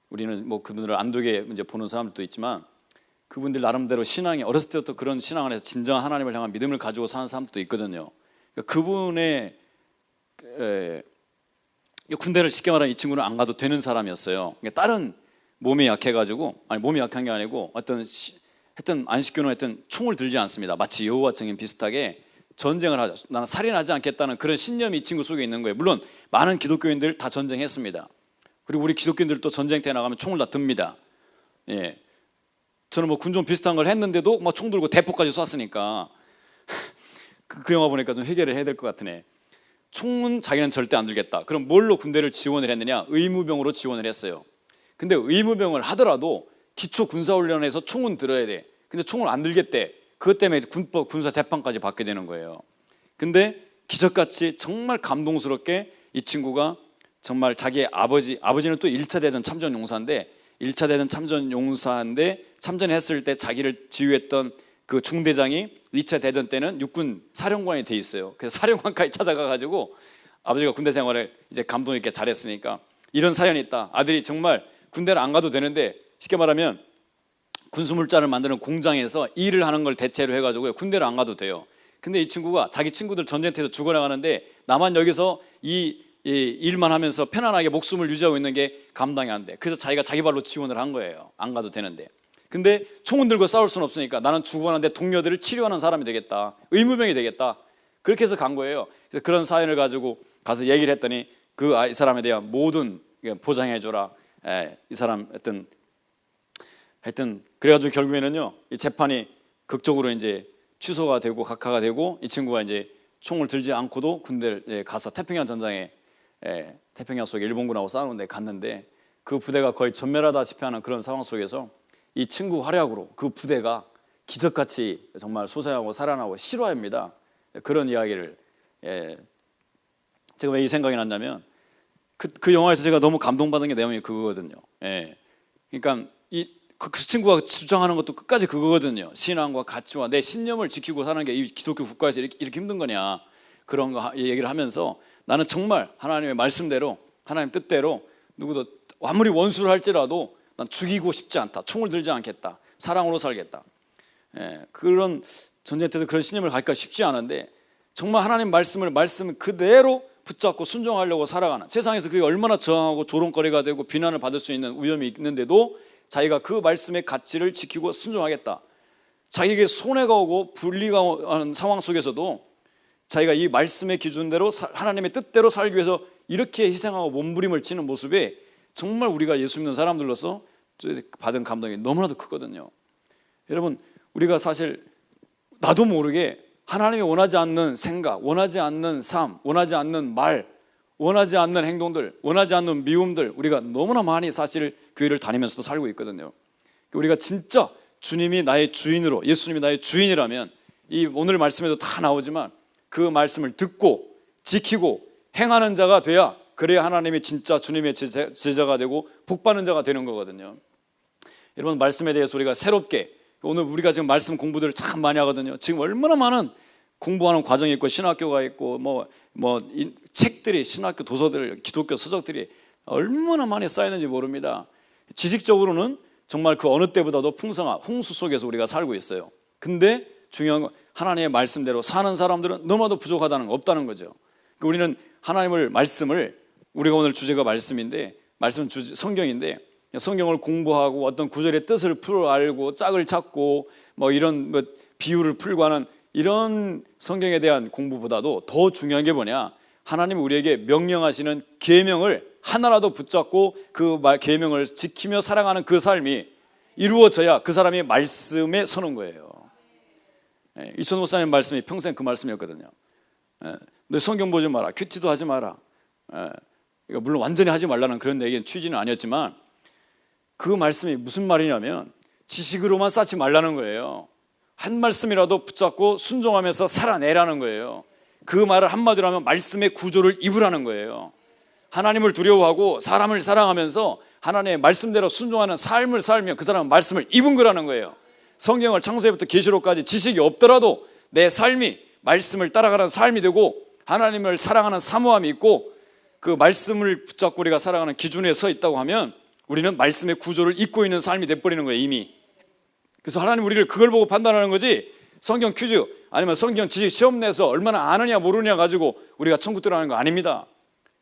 우리는 뭐 그분들을 안되게 이제 보는 사람들도 있지만 그분들 나름대로 신앙이, 어렸을 때부터 그런 신앙 안에서 진정한 하나님을 향한 믿음을 가지고 사는 사람들도 있거든요. 그러니까 그분의 군대를 쉽게 말하면 이 친구는 안 가도 되는 사람이었어요. 그러니까 다른 몸이 약해가지고, 아니 몸이 약한 게 아니고 하여튼 안식교는 하여튼 총을 들지 않습니다. 마치 여호와 증인 비슷하게 전쟁을 하자, 나는 살인하지 않겠다는 그런 신념이 이 친구 속에 있는 거예요. 물론 많은 기독교인들 다 전쟁했습니다. 그리고 우리 기독교인들도 전쟁터에 나가면 총을 다 듭니다. 저는 뭐 군종 비슷한 걸 했는데도 막 총 들고 대포까지 쐈으니까 그 영화 보니까 좀 해결을 해야 될 것 같으네. 총은 자기는 절대 안 들겠다. 그럼 뭘로 군대를 지원을 했느냐? 의무병으로 지원을 했어요. 근데 의무병을 하더라도 기초 군사훈련에서 총은 들어야 돼. 근데 총을 안 들겠대. 그것 때문에 군법 군사 재판까지 받게 되는 거예요. 근데 기적같이 정말 감동스럽게 이 친구가 정말 자기의 아버지는 또 1차 대전 참전 용사인데 1차 대전 참전 용사인데 참전했을 때 자기를 지휘했던 그 중대장이 2차 대전 때는 육군 사령관이 돼 있어요. 그래서 사령관까지 찾아가 가지고 아버지가 군대 생활을 이제 감동 있게 잘했으니까 이런 사연이 있다. 아들이 정말 군대를 안 가도 되는데 쉽게 말하면 군수물자를 만드는 공장에서 일을 하는 걸 대체로 해가지고 군대를 안 가도 돼요. 근데 이 친구가 자기 친구들 전쟁터에서 죽어나가는데 나만 여기서 이 일만 하면서 편안하게 목숨을 유지하고 있는 게 감당이 안 돼. 그래서 자기가 자기 발로 지원을 한 거예요. 안 가도 되는데. 근데 총은 들고 싸울 수는 없으니까 나는 죽어가는데 동료들을 치료하는 사람이 되겠다. 의무병이 되겠다. 그렇게 해서 간 거예요. 그래서 그런 사연을 가지고 가서 얘기를 했더니 이 사람에 대한 모든 보장해줘라. 이 사람 하여튼 그래가지고 결국에는요 이 재판이 극적으로 이제 취소가 되고 각하가 되고 이 친구가 이제 총을 들지 않고도 군대를 가서 태평양 전장에 태평양 속에 일본군하고 싸우는 데 갔는데 그 부대가 거의 전멸하다시피 하는 그런 상황 속에서 이 친구 활약으로 그 부대가 기적같이 정말 소생하고 살아나고 실화입니다. 그런 이야기를 제가 왜 이 생각이 났냐면 그 영화에서 제가 너무 감동받은 게 내용이 그거거든요. 그러니까 그 친구가 주장하는 것도 끝까지 그거거든요. 신앙과 가치와 내 신념을 지키고 사는 게 이 기독교 국가에서 이렇게 힘든 거냐, 그런 거 얘기를 하면서 나는 정말 하나님의 말씀대로 하나님 뜻대로 누구도 아무리 원수를 할지라도 난 죽이고 싶지 않다, 총을 들지 않겠다, 사랑으로 살겠다. 그런 전쟁 때도 그런 신념을 갖기가 쉽지 않은데 정말 하나님 말씀 그대로 붙잡고 순종하려고 살아가는, 세상에서 그게 얼마나 저항하고 조롱거리가 되고 비난을 받을 수 있는 위험이 있는데도 자기가 그 말씀의 가치를 지키고 순종하겠다. 자기에게 손해가 오고 불리가 오는 상황 속에서도 자기가 이 말씀의 기준대로 하나님의 뜻대로 살기 위해서 이렇게 희생하고 몸부림을 치는 모습에 정말 우리가 예수 믿는 사람들로서 받은 감동이 너무나도 크거든요. 여러분, 우리가 사실 나도 모르게 하나님이 원하지 않는 생각, 원하지 않는 삶, 원하지 않는 말, 원하지 않는 행동들, 원하지 않는 미움들, 우리가 너무나 많이 사실 교회를 다니면서도 살고 있거든요. 우리가 진짜 주님이 나의 주인으로, 예수님이 나의 주인이라면 이 오늘 말씀에도 다 나오지만 그 말씀을 듣고 지키고 행하는 자가 돼야, 그래야 하나님이 진짜 주님의 제자가 되고 복받는 자가 되는 거거든요. 여러분, 말씀에 대해서 우리가 새롭게, 오늘 우리가 지금 말씀 공부들을 참 많이 하거든요. 지금 얼마나 많은 공부하는 과정이 있고 신학교가 있고 책들이, 신학교 도서들, 기독교 서적들이 얼마나 많이 쌓이는지 모릅니다. 지식적으로는 정말 그 어느 때보다도 풍성한 홍수 속에서 우리가 살고 있어요. 근데 중요한 건 하나님의 말씀대로 사는 사람들은 너무나도 부족하다는 거, 없다는 거죠. 우리는 하나님을 말씀을, 우리가 오늘 주제가 말씀인데, 말씀은 성경인데, 성경을 공부하고 어떤 구절의 뜻을 풀어 알고 짝을 찾고 이런 비유를 풀고 하는 이런 성경에 대한 공부보다도 더 중요한 게 뭐냐, 하나님이 우리에게 명령하시는 계명을 하나라도 붙잡고 그 계명을 지키며 살아가는 그 삶이 이루어져야 그 사람이 말씀에 서는 거예요. 이천 목사님 말씀이 평생 그 말씀이었거든요. 너 성경 보지 마라, 큐티도 하지 마라. 물론 완전히 하지 말라는 그런 얘기는 취지는 아니었지만 그 말씀이 무슨 말이냐면 지식으로만 쌓지 말라는 거예요. 한 말씀이라도 붙잡고 순종하면서 살아내라는 거예요. 그 말을 한마디로 하면 말씀의 구조를 입으라는 거예요. 하나님을 두려워하고 사람을 사랑하면서 하나님의 말씀대로 순종하는 삶을 살며 그 사람은 말씀을 입은 거라는 거예요. 성경을 창세기부터 계시록까지 지식이 없더라도 내 삶이 말씀을 따라가는 삶이 되고 하나님을 사랑하는 사모함이 있고 그 말씀을 붙잡고 우리가 살아가는 기준에 서 있다고 하면 우리는 말씀의 구조를 잊고 있는 삶이 돼버리는 거예요, 이미. 그래서 하나님 우리를 그걸 보고 판단하는 거지, 성경 퀴즈 아니면 성경 지식 시험 내서 얼마나 아느냐 모르냐 가지고 우리가 천국 들어가는 거 아닙니다.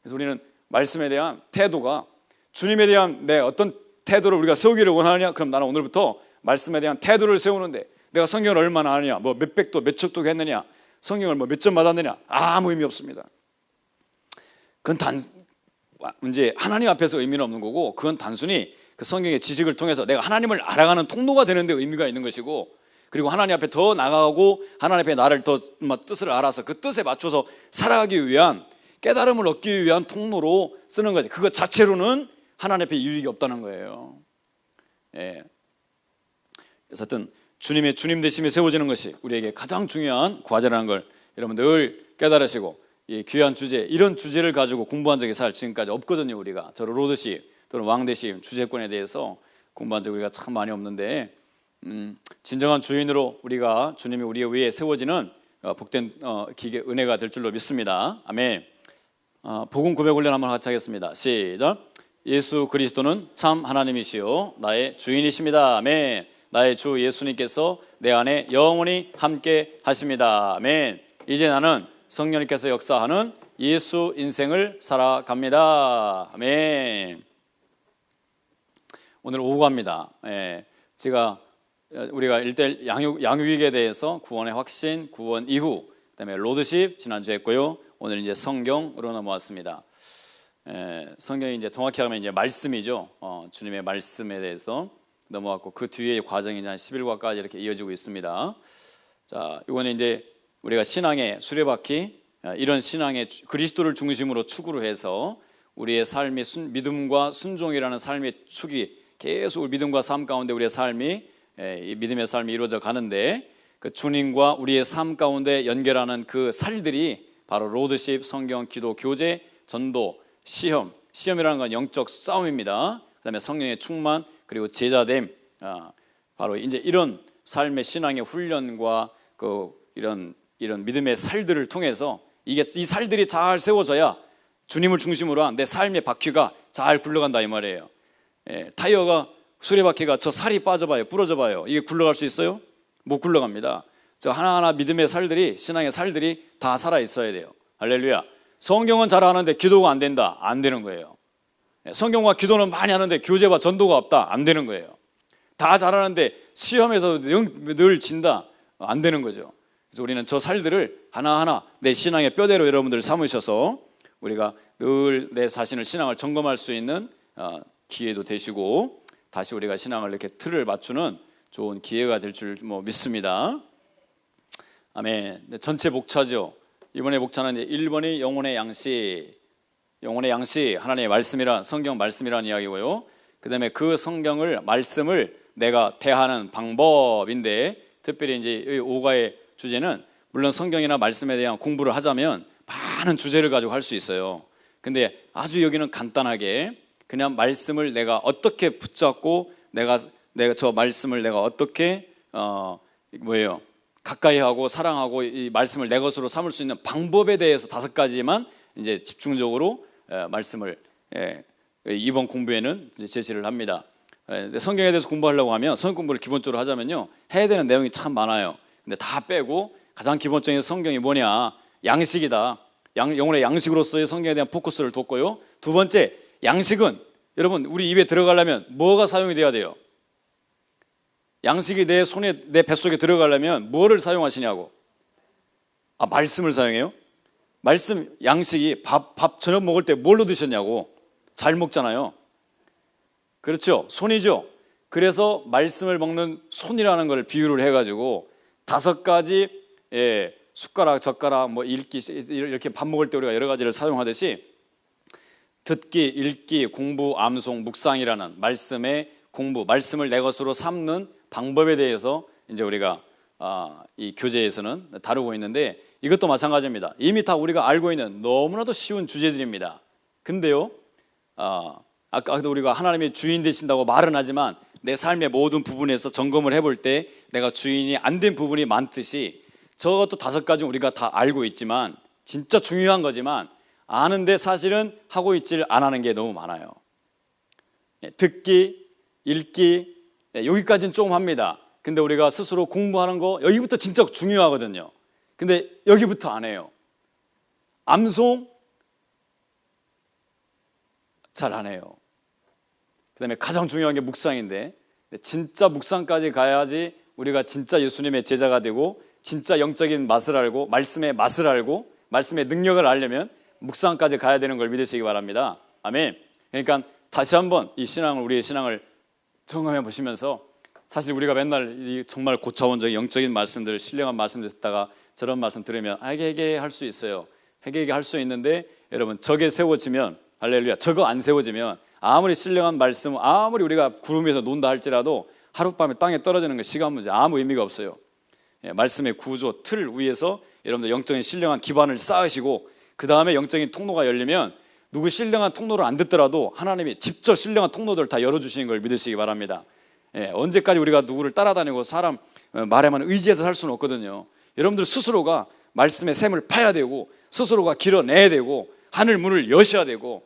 그래서 우리는 말씀에 대한 태도가, 주님에 대한 내 어떤 태도를 우리가 세우기를 원하느냐, 그럼 나는 오늘부터 말씀에 대한 태도를 세우는데 내가 성경을 얼마나 아느냐, 몇백도 몇척도 했느냐, 성경을 몇 점 받았느냐, 아무 의미 없습니다. 그건 이제 하나님 앞에서 의미는 없는 거고, 그건 단순히 그 성경의 지식을 통해서 내가 하나님을 알아가는 통로가 되는 데 의미가 있는 것이고, 그리고 하나님 앞에 더 나아가고 하나님 앞에 나를 더 뜻을 알아서 그 뜻에 맞춰서 살아가기 위한, 깨달음을 얻기 위한 통로로 쓰는 거지, 그것 자체로는 하나님 앞에 유익이 없다는 거예요. 그래서 하여튼 주님 되심에 세워지는 것이 우리에게 가장 중요한 과제라는 걸 여러분 늘 깨달으시고, 이 귀한 주제, 이런 주제를 가지고 공부한 적이 사실 지금까지 없거든요. 우리가 저런 로드십 또는 왕대심 주제권에 대해서 공부한 적이 우리가 참 많이 없는데, 진정한 주인으로 우리가 주님이 우리 위에 세워지는 복된 기계 은혜가 될 줄로 믿습니다. 아멘. 복음 고백 훈련 한번 같이 하겠습니다. 시작. 예수 그리스도는 참 하나님이시요 나의 주인이십니다. 아멘. 나의 주 예수님께서 내 안에 영원히 함께 하십니다. 아멘. 이제 나는 성령님께서 역사하는 예수 인생을 살아갑니다. 아멘. 오늘 오후갑니다. 제가 우리가 일대 양육에 대해서 구원의 확신, 구원 이후, 그다음에 로드십 지난주에 했고요. 오늘 이제 성경으로 넘어왔습니다. 성경이 이제 정확히 하면 이제 말씀이죠. 주님의 말씀에 대해서 넘어왔고, 그 뒤에 과정이 한 11과까지 이렇게 이어지고 있습니다. 자, 이거는 이제 우리가 신앙의 수레바퀴, 이런 신앙의 그리스도를 중심으로 축으로 해서 우리의 삶이 믿음과 순종이라는 삶의 축이 계속 믿음과 삶 가운데 우리의 삶이 이 믿음의 삶이 이루어져 가는데, 그 주님과 우리의 삶 가운데 연결하는 그 살들이 바로 로드십, 성경, 기도, 교제, 전도, 시험이라는 건 영적 싸움입니다. 그다음에 성령의 충만, 그리고 제자됨, 바로 이제 이런 삶의 신앙의 훈련과 이런 믿음의 살들을 통해서 이 살들이 잘 세워져야 주님을 중심으로 한 내 삶의 바퀴가 잘 굴러간다 이 말이에요. 타이어가 수레바퀴가 저 살이 빠져봐요, 부러져봐요. 이게 굴러갈 수 있어요? 못 굴러갑니다. 저 하나하나 믿음의 살들이, 신앙의 살들이 다 살아 있어야 돼요. 할렐루야. 성경은 잘 하는데 기도가 안 된다, 안 되는 거예요. 성경과 기도는 많이 하는데 교제와 전도가 없다, 안 되는 거예요. 다 잘하는데 시험에서 늘 진다, 안 되는 거죠. 그래서 우리는 저 살들을 하나하나 내 신앙의 뼈대로 여러분들 삼으셔서 우리가 늘 내 자신을 신앙을 점검할 수 있는 기회도 되시고, 다시 우리가 신앙을 이렇게 틀을 맞추는 좋은 기회가 될 줄 믿습니다. 아멘. 전체 목차죠. 이번에 목차는 1번이 영혼의 양식, 하나님의 말씀이란, 성경 말씀이라는 이야기고요. 그 다음에 그 말씀을 내가 대하는 방법인데, 특별히 이제 이 5가의 주제는 물론 성경이나 말씀에 대한 공부를 하자면 많은 주제를 가지고 할 수 있어요. 근데 아주 여기는 간단하게 그냥 말씀을 내가 어떻게 붙잡고 내가 저 말씀을 내가 어떻게 가까이 하고 사랑하고 이 말씀을 내 것으로 삼을 수 있는 방법에 대해서 5가지만 이제 집중적으로 말씀을 이번 공부에는 이제 제시를 합니다. 성경에 대해서 공부하려고 하면, 성경 공부를 기본적으로 하자면요, 해야 되는 내용이 참 많아요. 근데 다 빼고 가장 기본적인 성경이 뭐냐, 양식이다. 영혼의 양식으로서의 성경에 대한 포커스를 뒀고요. 두 번째, 양식은 여러분 우리 입에 들어가려면 뭐가 사용이 돼야 돼요? 양식이 내 손에, 내 뱃속에 들어가려면 뭐를 사용하시냐고. 말씀을 사용해요? 말씀, 양식이 밥 저녁 먹을 때 뭘로 드셨냐고. 잘 먹잖아요. 그렇죠? 손이죠. 그래서 말씀을 먹는 손이라는 걸 비유를 해가지고 5가지 숟가락, 젓가락, 읽기, 이렇게 밥 먹을 때 우리가 여러 가지를 사용하듯이 듣기, 읽기, 공부, 암송, 묵상이라는 말씀의 공부, 말씀을 내 것으로 삼는 방법에 대해서 이제 우리가 이 교재에서는 다루고 있는데, 이것도 마찬가지입니다. 이미 다 우리가 알고 있는 너무나도 쉬운 주제들입니다. 근데요, 아까도 우리가 하나님이 주인 되신다고 말은 하지만 내 삶의 모든 부분에서 점검을 해볼 때 내가 주인이 안 된 부분이 많듯이, 저것도 5가지 우리가 다 알고 있지만 진짜 중요한 거지만 아는데 사실은 하고 있지를 안 하는 게 너무 많아요. 듣기, 읽기, 여기까지는 조금 합니다. 근데 우리가 스스로 공부하는 거, 여기부터 진짜 중요하거든요. 근데 여기부터 안 해요. 암송 잘 안 해요. 그 다음에 가장 중요한 게 묵상인데, 진짜 묵상까지 가야지 우리가 진짜 예수님의 제자가 되고 진짜 영적인 맛을 알고 말씀의 맛을 알고 말씀의 능력을 알려면 묵상까지 가야 되는 걸 믿으시기 바랍니다. 아멘. 그러니까 다시 한번 우리의 신앙을 점검해 보시면서, 사실 우리가 맨날 이 정말 고차원적인 영적인 말씀들, 신령한 말씀들 듣다가 저런 말씀 들으면 회개 할 수 있어요. 회개 할 수 있는데, 여러분 저게 세워지면, 할렐루야, 저거 안 세워지면 아무리 신령한 말씀, 아무리 우리가 구름 위에서 논다 할지라도 하룻밤에 땅에 떨어지는 건 시간 문제, 아무 의미가 없어요. 말씀의 구조, 틀 위에서 여러분들 영적인 신령한 기반을 쌓으시고, 그 다음에 영적인 통로가 열리면 누구 신령한 통로를 안 듣더라도 하나님이 직접 신령한 통로들을 다 열어주시는 걸 믿으시기 바랍니다. 언제까지 우리가 누구를 따라다니고 사람 말에만 의지해서 살 수는 없거든요. 여러분들 스스로가 말씀의 샘을 파야 되고, 스스로가 길어내야 되고, 하늘 문을 여셔야 되고,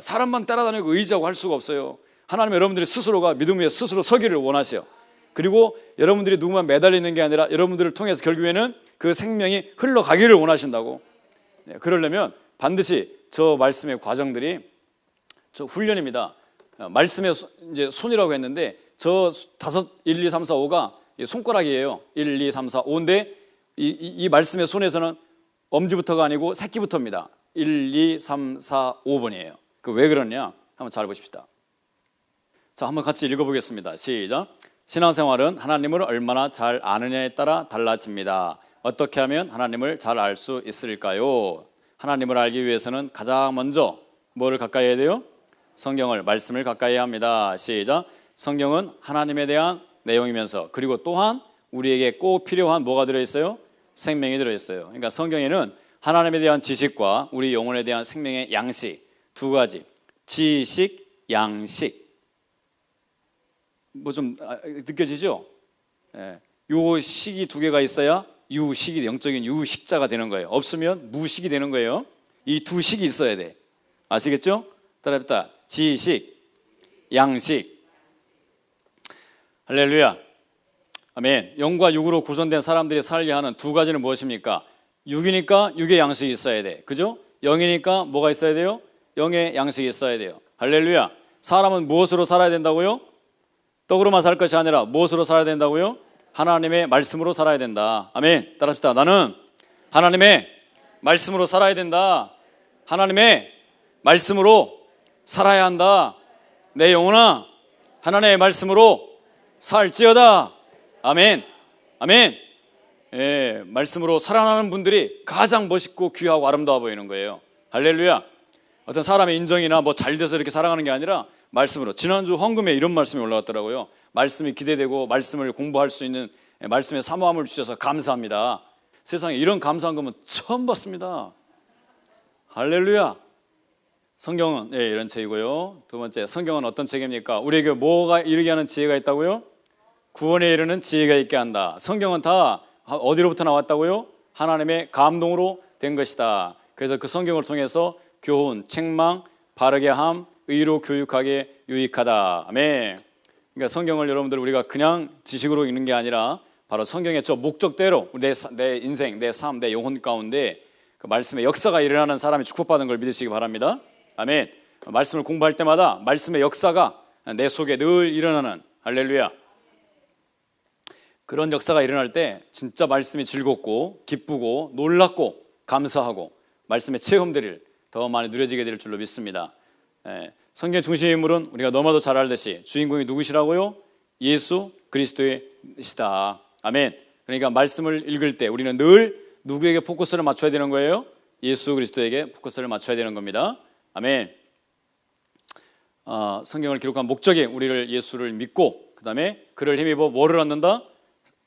사람만 따라다니고 의지하고 할 수가 없어요. 하나님은 여러분들이 스스로가 믿음 위에 스스로 서기를 원하세요. 그리고 여러분들이 누구만 매달리는 게 아니라 여러분들을 통해서 결국에는 그 생명이 흘러가기를 원하신다고. 그러려면 반드시 저 말씀의 과정들이, 저 훈련입니다. 말씀의 이제 손이라고 했는데, 저 1, 2, 3, 4, 5가 손가락이에요. 1, 2, 3, 4, 5인데 이 말씀의 손에서는 엄지부터가 아니고 새끼부터입니다. 1, 2, 3, 4, 5번이에요. 그 왜 그러냐? 한번 잘 보십시다. 자, 한번 같이 읽어보겠습니다. 시작. 신앙생활은 하나님을 얼마나 잘 아느냐에 따라 달라집니다. 어떻게 하면 하나님을 잘 알 수 있을까요? 하나님을 알기 위해서는 가장 먼저 뭐를 가까이 해야 돼요? 성경을, 말씀을 가까이 해야 합니다. 시작. 성경은 하나님에 대한 내용이면서 그리고 또한 우리에게 꼭 필요한 뭐가 들어있어요? 생명이 들어있어요. 그러니까 성경에는 하나님에 대한 지식과 우리 영혼에 대한 생명의 양식 두 가지, 지식, 양식. 뭐 좀 느껴지죠? 예. 요 식이 두 개가 있어야 유식이, 영적인 유식자가 되는 거예요. 없으면 무식이 되는 거예요. 이 두 식이 있어야 돼. 아시겠죠? 따라해보다. 지식, 양식. 할렐루야. 아멘. 영과 육으로 구성된 사람들이 살게 하는 두 가지는 무엇입니까? 육이니까 육의 양식이 있어야 돼. 그죠? 영이니까 뭐가 있어야 돼요? 영의 양식이 있어야 돼요. 할렐루야. 사람은 무엇으로 살아야 된다고요? 떡으로만 살 것이 아니라 무엇으로 살아야 된다고요? 하나님의 말씀으로 살아야 된다. 아멘. 따라합시다. 나는 하나님의 말씀으로 살아야 된다. 하나님의 말씀으로 살아야 한다. 내 영혼아, 하나님의 말씀으로 살지어다. 아멘. 아멘. 예, 말씀으로 살아나는 분들이 가장 멋있고 귀하고 아름다워 보이는 거예요. 할렐루야. 어떤 사람의 인정이나 뭐 잘 돼서 이렇게 살아가는 게 아니라 말씀으로. 지난주 헌금에 이런 말씀이 올라왔더라고요. 말씀이 기대되고 말씀을 공부할 수 있는 말씀의 사모함을 주셔서 감사합니다. 세상에 이런 감사한 거면 처음 봤습니다. 할렐루야. 성경은 이런 책이고요. 두 번째, 성경은 어떤 책입니까? 우리에게 뭐가 이르게 하는 지혜가 있다고요? 구원에 이르는 지혜가 있게 한다. 성경은 다 어디로부터 나왔다고요? 하나님의 감동으로 된 것이다. 그래서 그 성경을 통해서 교훈, 책망, 바르게 함, 의로 교육하게 유익하다. 아멘. 그러니까 성경을 여러분들 우리가 그냥 지식으로 읽는 게 아니라 바로 성경의 저 목적대로 내 인생, 내 삶, 내 영혼 가운데 그 말씀의 역사가 일어나는 사람이 축복받은 걸 믿으시기 바랍니다. 아멘. 말씀을 공부할 때마다 말씀의 역사가 내 속에 늘 일어나는, 할렐루야. 그런 역사가 일어날 때 진짜 말씀이 즐겁고 기쁘고 놀랍고 감사하고 말씀의 체험들을 더 많이 누려지게 될 줄로 믿습니다. 성경의 중심 인물은 우리가 너무나도 잘 알듯이 주인공이 누구시라고요? 예수 그리스도이시다. 아멘. 그러니까 말씀을 읽을 때 우리는 늘 누구에게 포커스를 맞춰야 되는 거예요? 예수 그리스도에게 포커스를 맞춰야 되는 겁니다. 아멘. 성경을 기록한 목적이 우리를 예수를 믿고 그 다음에 그를 힘입어 뭐를 얻는다?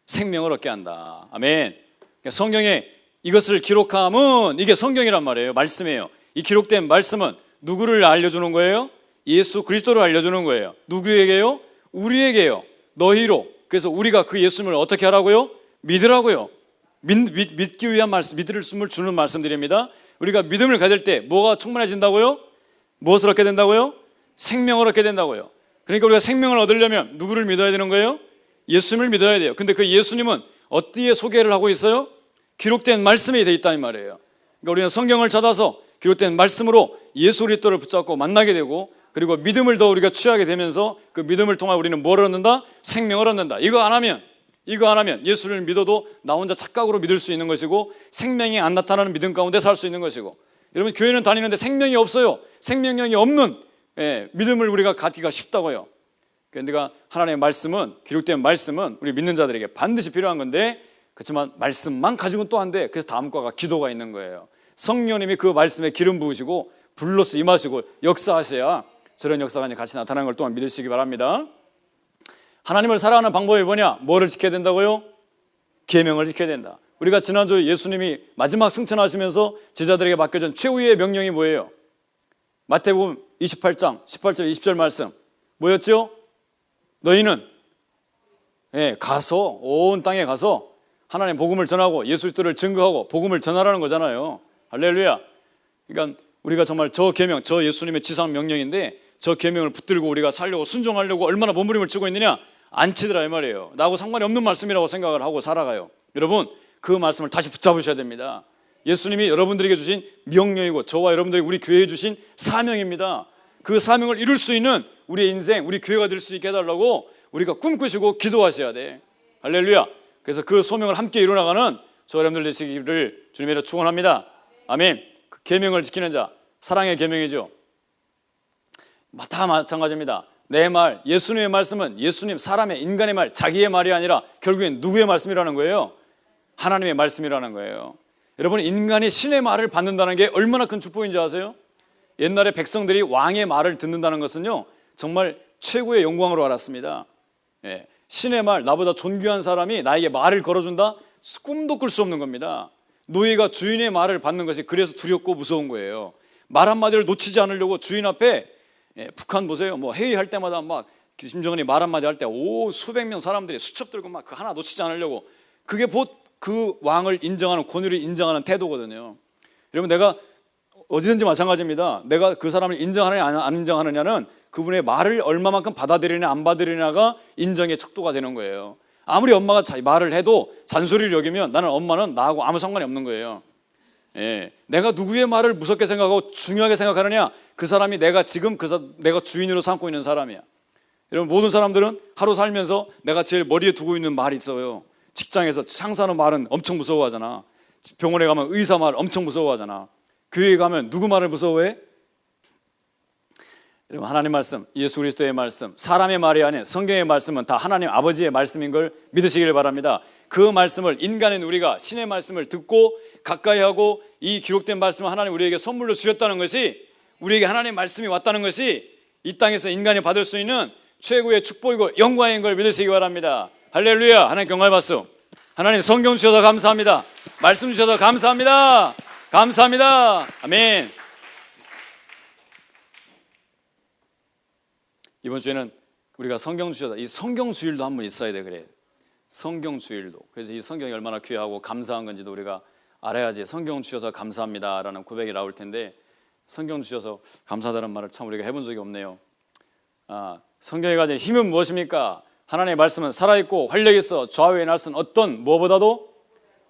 생명을 얻게 한다. 아멘. 그러니까 성경에 이것을 기록함은 이게 성경이란 말이에요. 말씀이에요. 이 기록된 말씀은 누구를 알려주는 거예요? 예수 그리스도를 알려주는 거예요. 누구에게요? 우리에게요. 너희로. 그래서 우리가 그 예수님을 어떻게 하라고요? 믿으라고요. 믿기 위한 말씀, 믿을 숨을 주는 말씀드립니다. 우리가 믿음을 가질 때 뭐가 충만해진다고요? 무엇을 얻게 된다고요? 생명을 얻게 된다고요. 그러니까 우리가 생명을 얻으려면 누구를 믿어야 되는 거예요? 예수님을 믿어야 돼요. 근데 그 예수님은 어디에 소개를 하고 있어요? 기록된 말씀이 되어 있다는 말이에요. 그러니까 우리는 성경을 찾아서 기록된 말씀으로 예수 그리스도를 붙잡고 만나게 되고 그리고 믿음을 더 우리가 취하게 되면서 그 믿음을 통해 우리는 뭘 얻는다? 생명을 얻는다. 이거 안 하면 예수를 믿어도 나 혼자 착각으로 믿을 수 있는 것이고 생명이 안 나타나는 믿음 가운데 살 수 있는 것이고 여러분 교회는 다니는데 생명이 없어요. 생명력이 없는 믿음을 우리가 갖기가 쉽다고요. 그러니까 하나님의 말씀은 기록된 말씀은 우리 믿는 자들에게 반드시 필요한 건데 그렇지만 말씀만 가지고는 또 안 돼. 그래서 다음 과가 기도가 있는 거예요. 성령님이 그 말씀에 기름 부으시고 불로서 임하시고 역사하셔야 저런 역사가 같이 나타나는 걸 또한 믿으시기 바랍니다. 하나님을 사랑하는 방법이 뭐냐? 뭐를 지켜야 된다고요? 계명을 지켜야 된다. 우리가 지난주 예수님이 마지막 승천하시면서 제자들에게 맡겨준 최후의 명령이 뭐예요? 마태복음 28장 18절 20절 말씀 뭐였죠? 너희는 가서 온 땅에 가서 하나님의 복음을 전하고 예수 그리스도를 증거하고 복음을 전하라는 거잖아요. 할렐루야. 그러니까 우리가 정말 저 계명, 저 예수님의 지상 명령인데 저 계명을 붙들고 우리가 살려고 순종하려고 얼마나 몸부림을 치고 있느냐? 안 치더라 이 말이에요. 나하고 상관이 없는 말씀이라고 생각을 하고 살아가요. 여러분 그 말씀을 다시 붙잡으셔야 됩니다. 예수님이 여러분들에게 주신 명령이고 저와 여러분들이 우리 교회에 주신 사명입니다. 그 사명을 이룰 수 있는 우리의 인생, 우리 교회가 될 수 있게 해달라고 우리가 꿈꾸시고 기도하셔야 돼. 할렐루야. 그래서 그 소명을 함께 이루어나가는 저와 여러분들 되시기를 주님으로 축원합니다. 아멘. 그 계명을 지키는 자, 사랑의 계명이죠. 다 마찬가지입니다. 내 말, 예수님의 말씀은 예수님, 사람의, 인간의 말, 자기의 말이 아니라 결국엔 누구의 말씀이라는 거예요? 하나님의 말씀이라는 거예요. 여러분 인간이 신의 말을 받는다는 게 얼마나 큰 축복인지 아세요? 옛날에 백성들이 왕의 말을 듣는다는 것은요 정말 최고의 영광으로 알았습니다. 예, 신의 말, 나보다 존귀한 사람이 나에게 말을 걸어준다? 꿈도 꿀 수 없는 겁니다. 노예가 주인의 말을 받는 것이 그래서 두렵고 무서운 거예요. 말 한마디를 놓치지 않으려고 주인 앞에, 북한 보세요. 뭐 회의할 때마다 막 김정은이 말 한마디 할 때 수백 명 사람들이 수첩 들고 막 그 하나 놓치지 않으려고, 그게 곧 그 왕을 인정하는, 권위를 인정하는 태도거든요. 여러분, 내가 어디든지 마찬가지입니다. 내가 그 사람을 인정하느냐 안 인정하느냐는 그분의 말을 얼마만큼 받아들이냐 안 받아들이냐가 인정의 척도가 되는 거예요. 아무리 엄마가 말을 해도 잔소리를 여기면 나는 엄마는 나하고 아무 상관이 없는 거예요. 예, 내가 누구의 말을 무섭게 생각하고 중요하게 생각하느냐, 그 사람이 내가 지금 내가 주인으로 삼고 있는 사람이야. 여러분, 모든 사람들은 하루 살면서 내가 제일 머리에 두고 있는 말이 있어요. 직장에서 상사는 말은 엄청 무서워하잖아. 병원에 가면 의사 말 엄청 무서워하잖아. 교회에 가면 누구 말을 무서워해? 여러분, 하나님 말씀, 예수 그리스도의 말씀, 사람의 말이 아닌 성경의 말씀은 다 하나님 아버지의 말씀인 걸 믿으시길 바랍니다. 그 말씀을, 인간인 우리가 신의 말씀을 듣고 가까이 하고 이 기록된 말씀을 하나님 우리에게 선물로 주셨다는 것이, 우리에게 하나님의 말씀이 왔다는 것이 이 땅에서 인간이 받을 수 있는 최고의 축복이고 영광인 걸 믿으시기 바랍니다. 할렐루야. 하나님 경외 박수. 하나님 성경 주셔서 감사합니다. 말씀 주셔서 감사합니다. 감사합니다. 아멘. 이번 주에는 우리가 성경 주셔서, 이 성경 주일도 한번 있어야 돼. 그래, 성경 주일도. 그래서 이 성경이 얼마나 귀하고 감사한 건지도 우리가 알아야지 성경 주셔서 감사합니다라는 고백이 나올 텐데, 성경 주셔서 감사하다는 말을 참 우리가 해본 적이 없네요. 성경에 가진 힘은 무엇입니까? 하나님의 말씀은 살아있고 활력이 있어 좌우의 날선 어떤 무엇보다도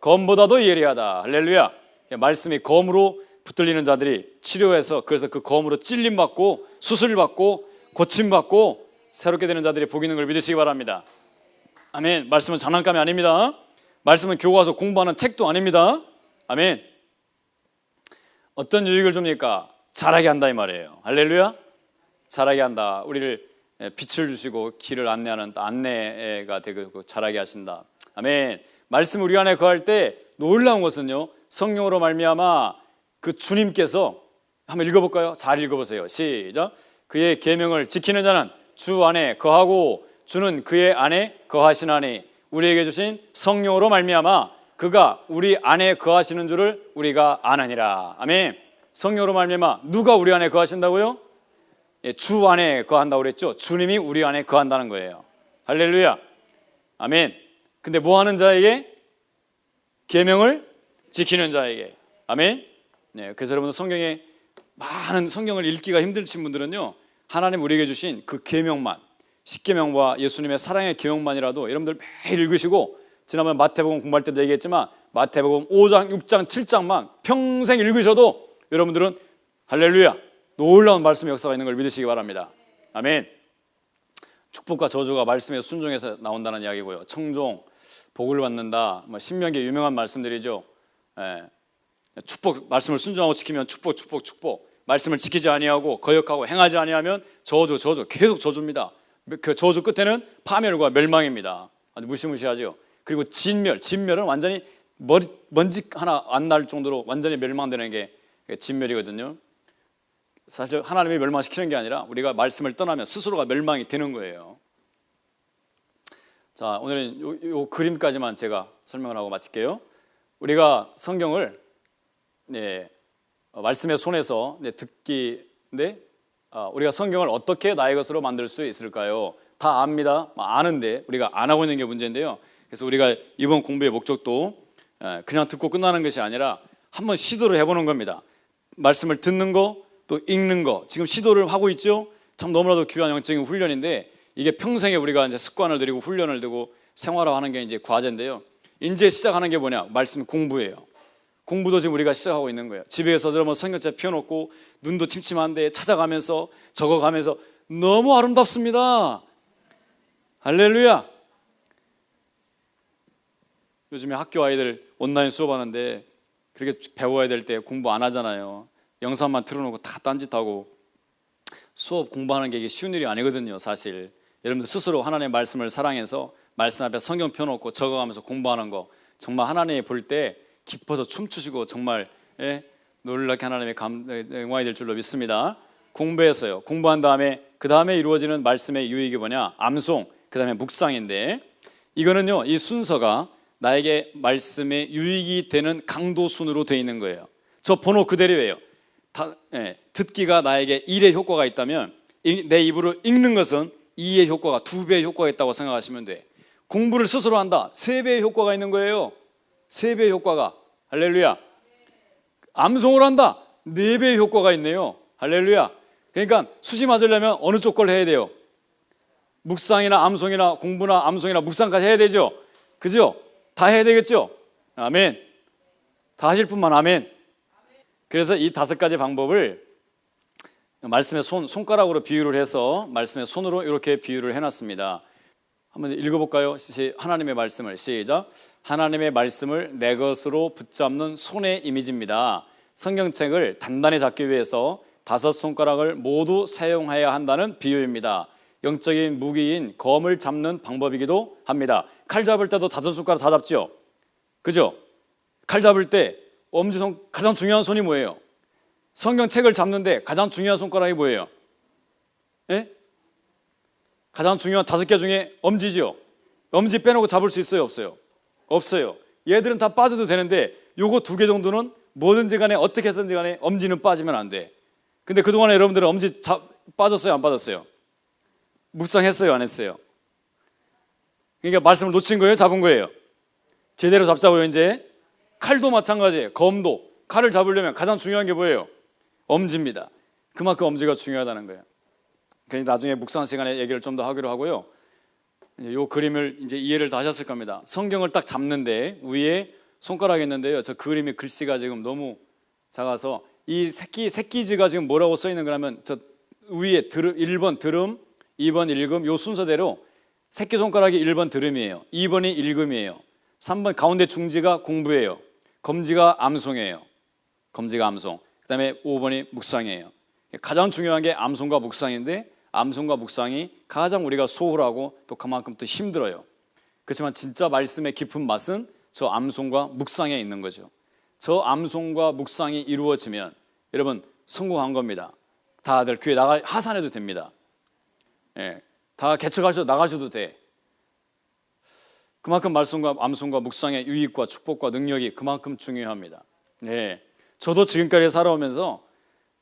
검보다도 예리하다. 할렐루야. 말씀이 검으로 붙들리는 자들이 치료해서, 그래서 그 검으로 찔림받고 수술받고 고침받고 새롭게 되는 자들이 복 있는 걸 믿으시기 바랍니다. 아멘. 말씀은 장난감이 아닙니다. 말씀은 교과서 공부하는 책도 아닙니다. 아멘. 어떤 유익을 줍니까? 자라게 한다 이 말이에요. 할렐루야. 자라게 한다. 우리를 빛을 주시고 길을 안내하는 안내가 되고 자라게 하신다. 아멘. 말씀 우리 안에 거할 때 놀라운 것은요, 성령으로 말미암아 그 주님께서, 한번 읽어볼까요? 잘 읽어보세요. 시작. 그의 계명을 지키는 자는 주 안에 거하고 주는 그의 안에 거하시나니, 우리에게 주신 성령으로 말미암아 그가 우리 안에 거하시는 줄을 우리가 아느니라. 아멘. 성령으로 말미암아 누가 우리 안에 거하신다고요? 주 안에 거한다고 그랬죠. 주님이 우리 안에 거한다는 거예요. 할렐루야. 아멘. 근데 뭐 하는 자에게? 계명을 지키는 자에게. 아멘. 네, 그래서 여러분, 성경에 많은 성경을 읽기가 힘드신 분들은요, 하나님 우리에게 주신 그 계명만, 십계명과 예수님의 사랑의 계명만이라도 여러분들 매일 읽으시고, 지난번 마태복음 공부할 때도 얘기했지만 마태복음 5장, 6장, 7장만 평생 읽으셔도 여러분들은 할렐루야, 놀라운 말씀의 역사가 있는 걸 믿으시기 바랍니다. 아멘. 축복과 저주가 말씀에 순종해서 나온다는 이야기고요. 청종, 복을 받는다, 신명기의 유명한 말씀들이죠. 축복, 말씀을 순종하고 지키면 축복, 축복, 축복. 말씀을 지키지 아니하고 거역하고 행하지 아니하면 저주, 저주, 계속 저주입니다. 그 저주 끝에는 파멸과 멸망입니다. 아주 무시무시하죠. 그리고 진멸, 진멸은 완전히 먼지 하나 안 날 정도로 완전히 멸망되는 게 진멸이거든요. 사실 하나님이 멸망시키는 게 아니라 우리가 말씀을 떠나면 스스로가 멸망이 되는 거예요. 자, 오늘은 요 그림까지만 제가 설명을 하고 마칠게요. 우리가 성경을 말씀의 손에서 듣기인데, 우리가 성경을 어떻게 나의 것으로 만들 수 있을까요? 다 압니다. 아는데 우리가 안 하고 있는 게 문제인데요. 그래서 우리가 이번 공부의 목적도 그냥 듣고 끝나는 것이 아니라 한번 시도를 해보는 겁니다. 말씀을 듣는 거, 또 읽는 거, 지금 시도를 하고 있죠. 참 너무나도 귀한 영적인 훈련인데, 이게 평생에 우리가 이제 습관을 들이고 훈련을 두고 생활화하는 게 이제 과제인데요. 이제 시작하는 게 뭐냐? 말씀 공부예요. 공부도 지금 우리가 시작하고 있는 거예요. 집에서 저러면 성경책 펴놓고 눈도 침침한데 찾아가면서 적어가면서 너무 아름답습니다. 할렐루야. 요즘에 학교 아이들 온라인 수업하는데 그렇게 배워야 될 때 공부 안 하잖아요. 영상만 틀어놓고 다 딴짓하고. 수업 공부하는 게 이게 쉬운 일이 아니거든요. 사실 여러분들 스스로 하나님의 말씀을 사랑해서 말씀 앞에 성경 펴놓고 적어가면서 공부하는 거, 정말 하나님이 볼 때 기뻐서 춤추시고 정말 놀랍게 하나님의 영광이 될 줄로 믿습니다. 공부했어요. 공부한 다음에 그 다음에 이루어지는 말씀의 유익이 뭐냐? 암송, 그 다음에 묵상인데, 이거는요, 이 순서가 나에게 말씀의 유익이 되는 강도 순으로 되어 있는 거예요. 저 번호 그대로예요. 듣기가 나에게 1의 효과가 있다면 내 입으로 읽는 것은 2의 효과가, 2배의 효과가 있다고 생각하시면 돼. 공부를 스스로 한다, 3배의 효과가 있는 거예요. 3배의 효과가. 할렐루야. 암송을 한다, 4배의 효과가 있네요. 할렐루야. 그러니까 수시 맞으려면 어느 쪽 걸 해야 돼요? 묵상이나 암송이나 공부나 암송이나 묵상까지 해야 되죠. 그죠? 다 해야 되겠죠? 아멘. 다 하실 분만 아멘. 그래서 이 5가지 방법을 말씀의 손가락으로 비유를 해서 말씀의 손으로 이렇게 비유를 해놨습니다. 한번 읽어볼까요? 하나님의 말씀을 시작. 하나님의 말씀을 내 것으로 붙잡는 손의 이미지입니다. 성경책을 단단히 잡기 위해서 5손가락을 모두 사용해야 한다는 비유입니다. 영적인 무기인 검을 잡는 방법이기도 합니다. 칼 잡을 때도 5손가락 다 잡죠? 그죠? 칼 잡을 때 엄지손, 가장 중요한 손이 뭐예요? 성경책을 잡는데 가장 중요한 손가락이 뭐예요? 예? 가장 중요한 5개 중에 엄지죠? 엄지 빼놓고 잡을 수 있어요? 없어요? 없어요. 얘들은 다 빠져도 되는데 요거 2개 정도는 뭐든지 간에 어떻게 해서든지 간에 엄지는 빠지면 안 돼. 근데 그동안에 여러분들은 엄지 빠졌어요? 안 빠졌어요? 묵상했어요? 안 했어요? 그러니까 말씀을 놓친 거예요? 잡은 거예요? 제대로 잡자고요. 이제 칼도 마찬가지예요. 검도. 칼을 잡으려면 가장 중요한 게 뭐예요? 엄지입니다. 그만큼 엄지가 중요하다는 거예요. 그러니까 나중에 묵상 시간에 얘기를 좀 더 하기로 하고요. 이 그림을 이제 이해를 다 하셨을 겁니다. 성경을 딱 잡는데 위에 손가락이 있는데요. 저 그림의 글씨가 지금 너무 작아서 이 새끼지가 지금 뭐라고 써 있는 거냐면 저 위에 1번 들음, 2번 읽음, 요 순서대로 새끼손가락이 1번 들음이에요. 2번이 읽음이에요. 3번 가운데 중지가 공부예요. 검지가 암송이에요. 검지가 암송. 그 다음에 5번이 묵상이에요. 가장 중요한 게 암송과 묵상인데 암송과 묵상이 가장 우리가 소홀하고 또 그만큼 또 힘들어요. 그렇지만 진짜 말씀의 깊은 맛은 저 암송과 묵상에 있는 거죠. 저 암송과 묵상이 이루어지면 여러분 성공한 겁니다. 다들 교회 하산해도 됩니다. 예, 다 개척하셔도 나가셔도 돼. 그만큼 말씀과 암송과 묵상의 유익과 축복과 능력이 그만큼 중요합니다. 예, 저도 지금까지 살아오면서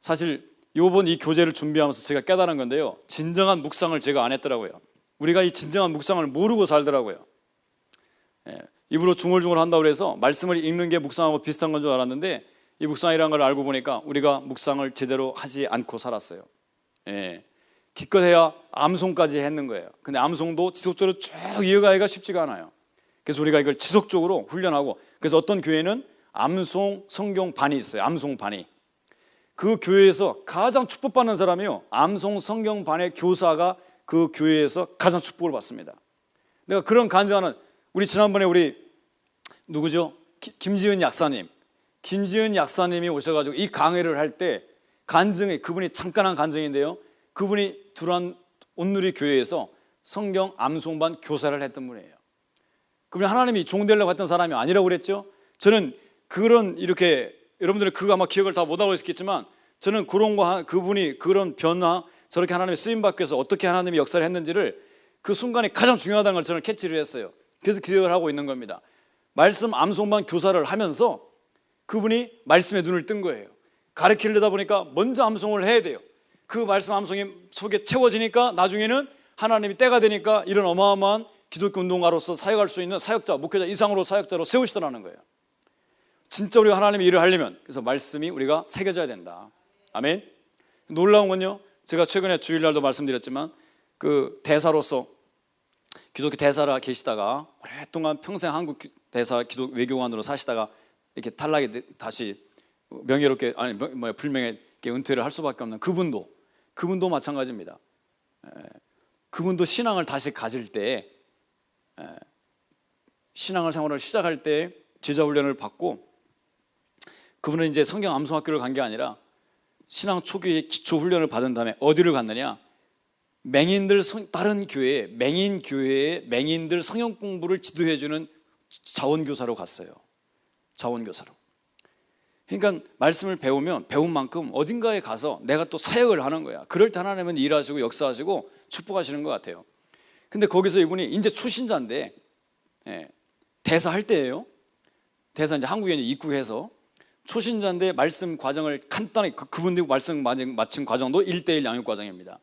사실 이번 이 교재를 준비하면서 제가 깨달은 건데요, 진정한 묵상을 제가 안 했더라고요. 우리가 이 진정한 묵상을 모르고 살더라고요. 예, 입으로 중얼중얼 한다고 해서 말씀을 읽는 게 묵상하고 비슷한 건 줄 알았는데 이 묵상이라는 걸 알고 보니까 우리가 묵상을 제대로 하지 않고 살았어요. 예, 기껏해야 암송까지 했는 거예요. 근데 암송도 지속적으로 쭉 이어가기가 쉽지가 않아요. 그래서 우리가 이걸 지속적으로 훈련하고, 그래서 어떤 교회는 암송 성경반이 있어요. 암송반이. 그 교회에서 가장 축복받는 사람이요, 암송 성경반의 교사가 그 교회에서 가장 축복을 받습니다. 내가 그런 간증하는, 우리 지난번에 우리 누구죠? 김지은 약사님. 김지은 약사님이 오셔가지고 이 강의를 할 때 간증이, 그분이 잠깐 한 간증인데요, 그분이 두란 온누리 교회에서 성경 암송반 교사를 했던 분이에요. 그분이 하나님이 종되려고 했던 사람이 아니라고 그랬죠. 저는 그런, 이렇게 여러분들은 그거 아마 기억을 다 못하고 있겠지만 저는 그런 거, 그분이 그런 변화, 저렇게 하나님의 쓰임받기 위해서 어떻게 하나님이 역사를 했는지를 그 순간이 가장 중요하다는 걸 저는 캐치를 했어요. 그래서 기억을 하고 있는 겁니다. 말씀 암송반 교사를 하면서 그분이 말씀에 눈을 뜬 거예요. 가르치려다 보니까 먼저 암송을 해야 돼요. 그 말씀 암송이 속에 채워지니까 나중에는 하나님이 때가 되니까 이런 어마어마한 기독교 운동가로서 사역할 수 있는 사역자, 목회자 이상으로 사역자로 세우시더라는 거예요. 진짜 우리가 하나님의 일을 하려면, 그래서 말씀이 우리가 새겨져야 된다. 아멘. 놀라운 건요, 제가 최근에 주일날도 말씀드렸지만 그 대사로서 기독교 대사라 계시다가 오랫동안 평생 한국 대사 기독 외교관으로 사시다가 이렇게 탈락이 다시 명예롭게, 아니 불명예롭게 은퇴를 할 수밖에 없는 그분도 마찬가지입니다. 그분도 신앙을 다시 가질 때, 신앙을 생활을 시작할 때 제자 훈련을 받고, 그분은 이제 성경 암송학교를 간 게 아니라 신앙 초기에 기초 훈련을 받은 다음에 어디를 갔느냐, 다른 교회에, 맹인 교회에 맹인들 성경 공부를 지도해주는 자원교사로 갔어요. 자원교사로. 그러니까 말씀을 배우면 배운 만큼 어딘가에 가서 내가 또 사역을 하는 거야. 그럴 때 하나님은 일하시고 역사하시고 축복하시는 것 같아요. 근데 거기서 이분이 이제 초신자인데, 대사 할 때예요. 대사 이제 한국에 입국해서 초신자인데 말씀 과정을 간단히 그분들이 말씀 마친 과정도 1:1 양육 과정입니다.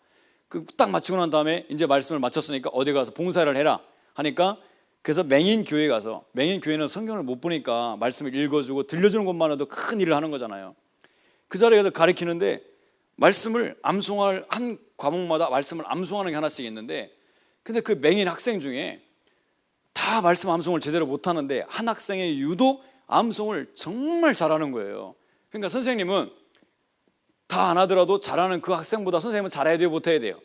그 딱 마치고 난 다음에 이제 말씀을 마쳤으니까 어디 가서 봉사를 해라 하니까, 그래서 맹인 교회 가서, 맹인 교회는 성경을 못 보니까 말씀을 읽어주고 들려주는 것만으로도 큰 일을 하는 거잖아요. 그 자리에 가서 가르치는데 말씀을 암송할, 한 과목마다 말씀을 암송하는 게 하나씩 있는데, 근데 그 맹인 학생 중에 다 말씀 암송을 제대로 못하는데 한 학생이 유독 암송을 정말 잘하는 거예요. 그러니까 선생님은 다 안 하더라도 잘하는 그 학생보다 선생님은 잘해야 돼요, 못해야 돼요?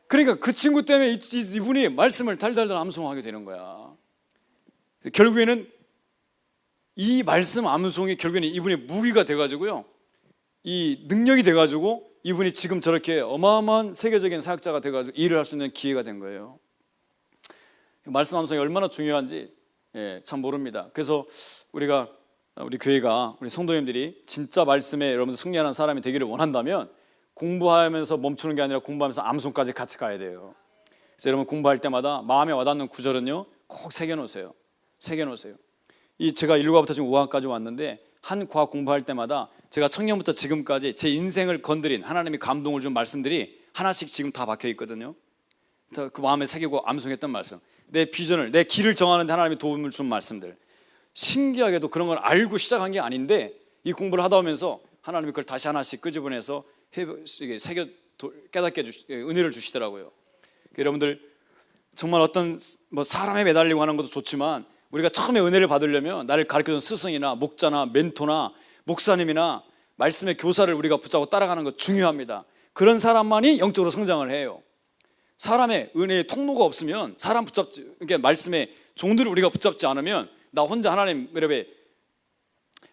그러니까 그 친구 때문에 이분이 말씀을 달달달 암송하게 되는 거야. 결국에는 이 말씀 암송이 결국에는 이분의 무기가 돼가지고요, 이 능력이 돼가지고 이분이 지금 저렇게 어마어마한 세계적인 사역자가 돼가지고 일을 할 수 있는 기회가 된 거예요. 말씀 암송이 얼마나 중요한지 참 모릅니다. 그래서 우리 교회가, 우리 성도님들이 진짜 말씀에 여러분 승리하는 사람이 되기를 원한다면 공부하면서 멈추는 게 아니라 공부하면서 암송까지 같이 가야 돼요. 그래서 여러분 공부할 때마다 마음에 와닿는 구절은요 꼭 새겨놓으세요. 제가 1과부터 지금 5과까지 왔는데 한 과 공부할 때마다 제가 청년부터 지금까지 제 인생을 건드린, 하나님이 감동을 준 말씀들이 하나씩 지금 다 박혀 있거든요. 그 마음에 새기고 암송했던 말씀, 내 비전을, 내 길을 정하는 데 하나님이 도움을 준 말씀들, 신기하게도 그런 걸 알고 시작한 게 아닌데 이 공부를 하다 보면서 하나님이 그걸 다시 하나씩 끄집어내서 새겨 깨닫게 은혜를 주시더라고요. 여러분들 정말 어떤 사람에 매달리고 하는 것도 좋지만, 우리가 처음에 은혜를 받으려면 나를 가르쳐준 스승이나 목자나 멘토나 목사님이나 말씀의 교사를 우리가 붙잡고 따라가는 것 중요합니다. 그런 사람만이 영적으로 성장을 해요. 사람의 은혜의 통로가 없으면, 사람 붙잡지, 그러니까 말씀의 종들을 우리가 붙잡지 않으면 나 혼자 하나님, 여러분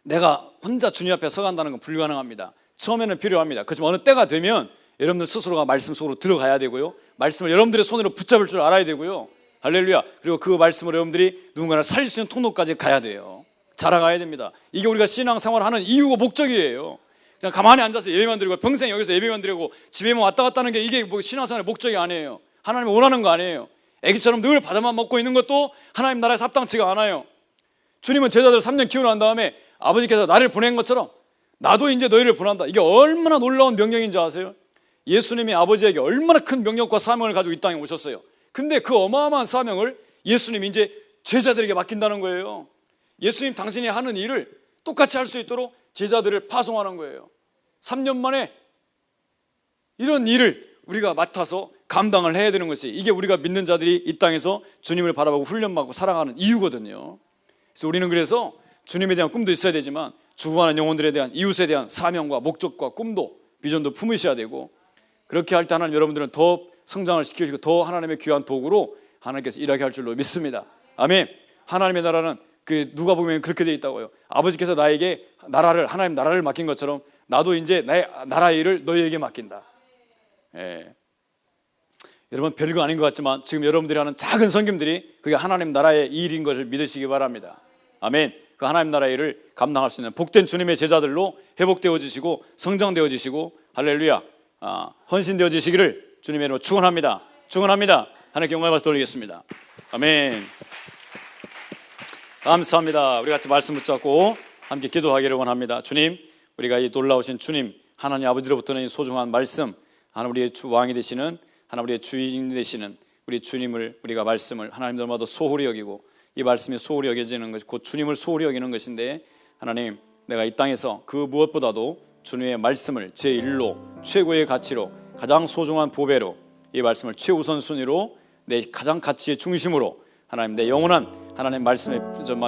내가 혼자 주님 앞에 서간다는 건 불가능합니다. 처음에는 필요합니다. 그렇지만 어느 때가 되면 여러분들 스스로가 말씀 속으로 들어가야 되고요, 말씀을 여러분들의 손으로 붙잡을 줄 알아야 되고요. 할렐루야. 그리고 그 말씀으로 여러분들이 누군가를 살릴 수 있는 통로까지 가야 돼요. 자라가야 됩니다. 이게 우리가 신앙생활을 하는 이유고 목적이에요. 그냥 가만히 앉아서 예배만 드리고 평생 여기서 예배만 드리고 집에만 왔다 갔다 하는 게 이게 신앙생활의 목적이 아니에요. 하나님이 원하는 거 아니에요. 애기처럼 늘 바다만 먹고 있는 것도 하나님 나라에 합당치가 않아요. 주님은 제자들을 3년 키우고 난 다음에 아버지께서 나를 보낸 것처럼 나도 이제 너희를 보낸다. 이게 얼마나 놀라운 명령인지 아세요? 예수님이 아버지에게 얼마나 큰 명령과 사명을 가지고 이 땅에 오셨어요. 근데 그 어마어마한 사명을 예수님이 이제 제자들에게 맡긴다는 거예요. 예수님 당신이 하는 일을 똑같이 할 수 있도록 제자들을 파송하는 거예요. 3년 만에 이런 일을 우리가 맡아서 감당을 해야 되는 것이, 이게 우리가 믿는 자들이 이 땅에서 주님을 바라보고 훈련받고 살아가는 이유거든요. 그래서 우리는 그래서 주님에 대한 꿈도 있어야 되지만 죽어가는 영혼들에 대한, 이웃에 대한 사명과 목적과 꿈도, 비전도 품으셔야 되고, 그렇게 할 때 하나님 여러분들은 더 성장을 시키시고 더 하나님의 귀한 도구로 하나님께서 일하게 할 줄로 믿습니다. 아멘. 하나님의 나라는 누가 보면 그렇게 되어 있다고요. 아버지께서 나에게 하나님 나라를 맡긴 것처럼 나도 이제 나의 나라의 일을 너희에게 맡긴다. 여러분 별거 아닌 것 같지만 지금 여러분들이 하는 작은 섬김들이 그게 하나님 나라의 일인 것을 믿으시기 바랍니다. 아멘. 그 하나님 나라의 일을 감당할 수 있는 복된 주님의 제자들로 회복되어지시고 성장되어지시고, 할렐루야, 헌신되어지시기를 주님의 이름으로 축원합니다. 하나님께 영광의 박수 돌리겠습니다. 아멘. 감사합니다. 우리 같이 말씀 붙잡고 함께 기도하기를 원합니다. 주님, 우리가 이 놀라우신 주님 하나님 아버지로부터는 이 소중한 말씀, 하나님 우리의 주 왕이 되시는, 하나님 우리의 주인 되시는 우리 주님을, 우리가 말씀을 하나님들마다 소홀히 여기고, 이 말씀이 소홀히 여겨지는 것, 곧 주님을 소홀히 여기는 것인데, 하나님 내가 이 땅에서 그 무엇보다도 주님의 말씀을 제1로 최고의 가치로, 가장 소중한 보배로, 이 말씀을 최우선 순위로, 내 가장 가치의 중심으로, 하나님 내 영원한 하나님 말씀의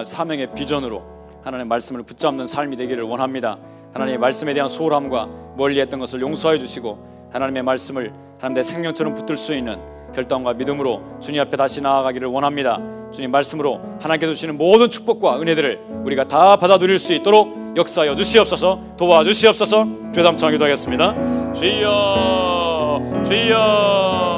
사명의 비전으로 하나님 말씀을 붙잡는 삶이 되기를 원합니다. 하나님의 말씀에 대한 소홀함과 멀리했던 것을 용서해 주시고, 하나님의 말씀을 하나님 내 생명처럼 붙들 수 있는 결단과 믿음으로 주님 앞에 다시 나아가기를 원합니다. 주님 말씀으로 하나님께서 주시는 모든 축복과 은혜들을 우리가 다 받아 누릴 수 있도록 역사하여 주시옵소서, 도와주시옵소서. 주여 담창 기도하겠습니다. 주여, 주여.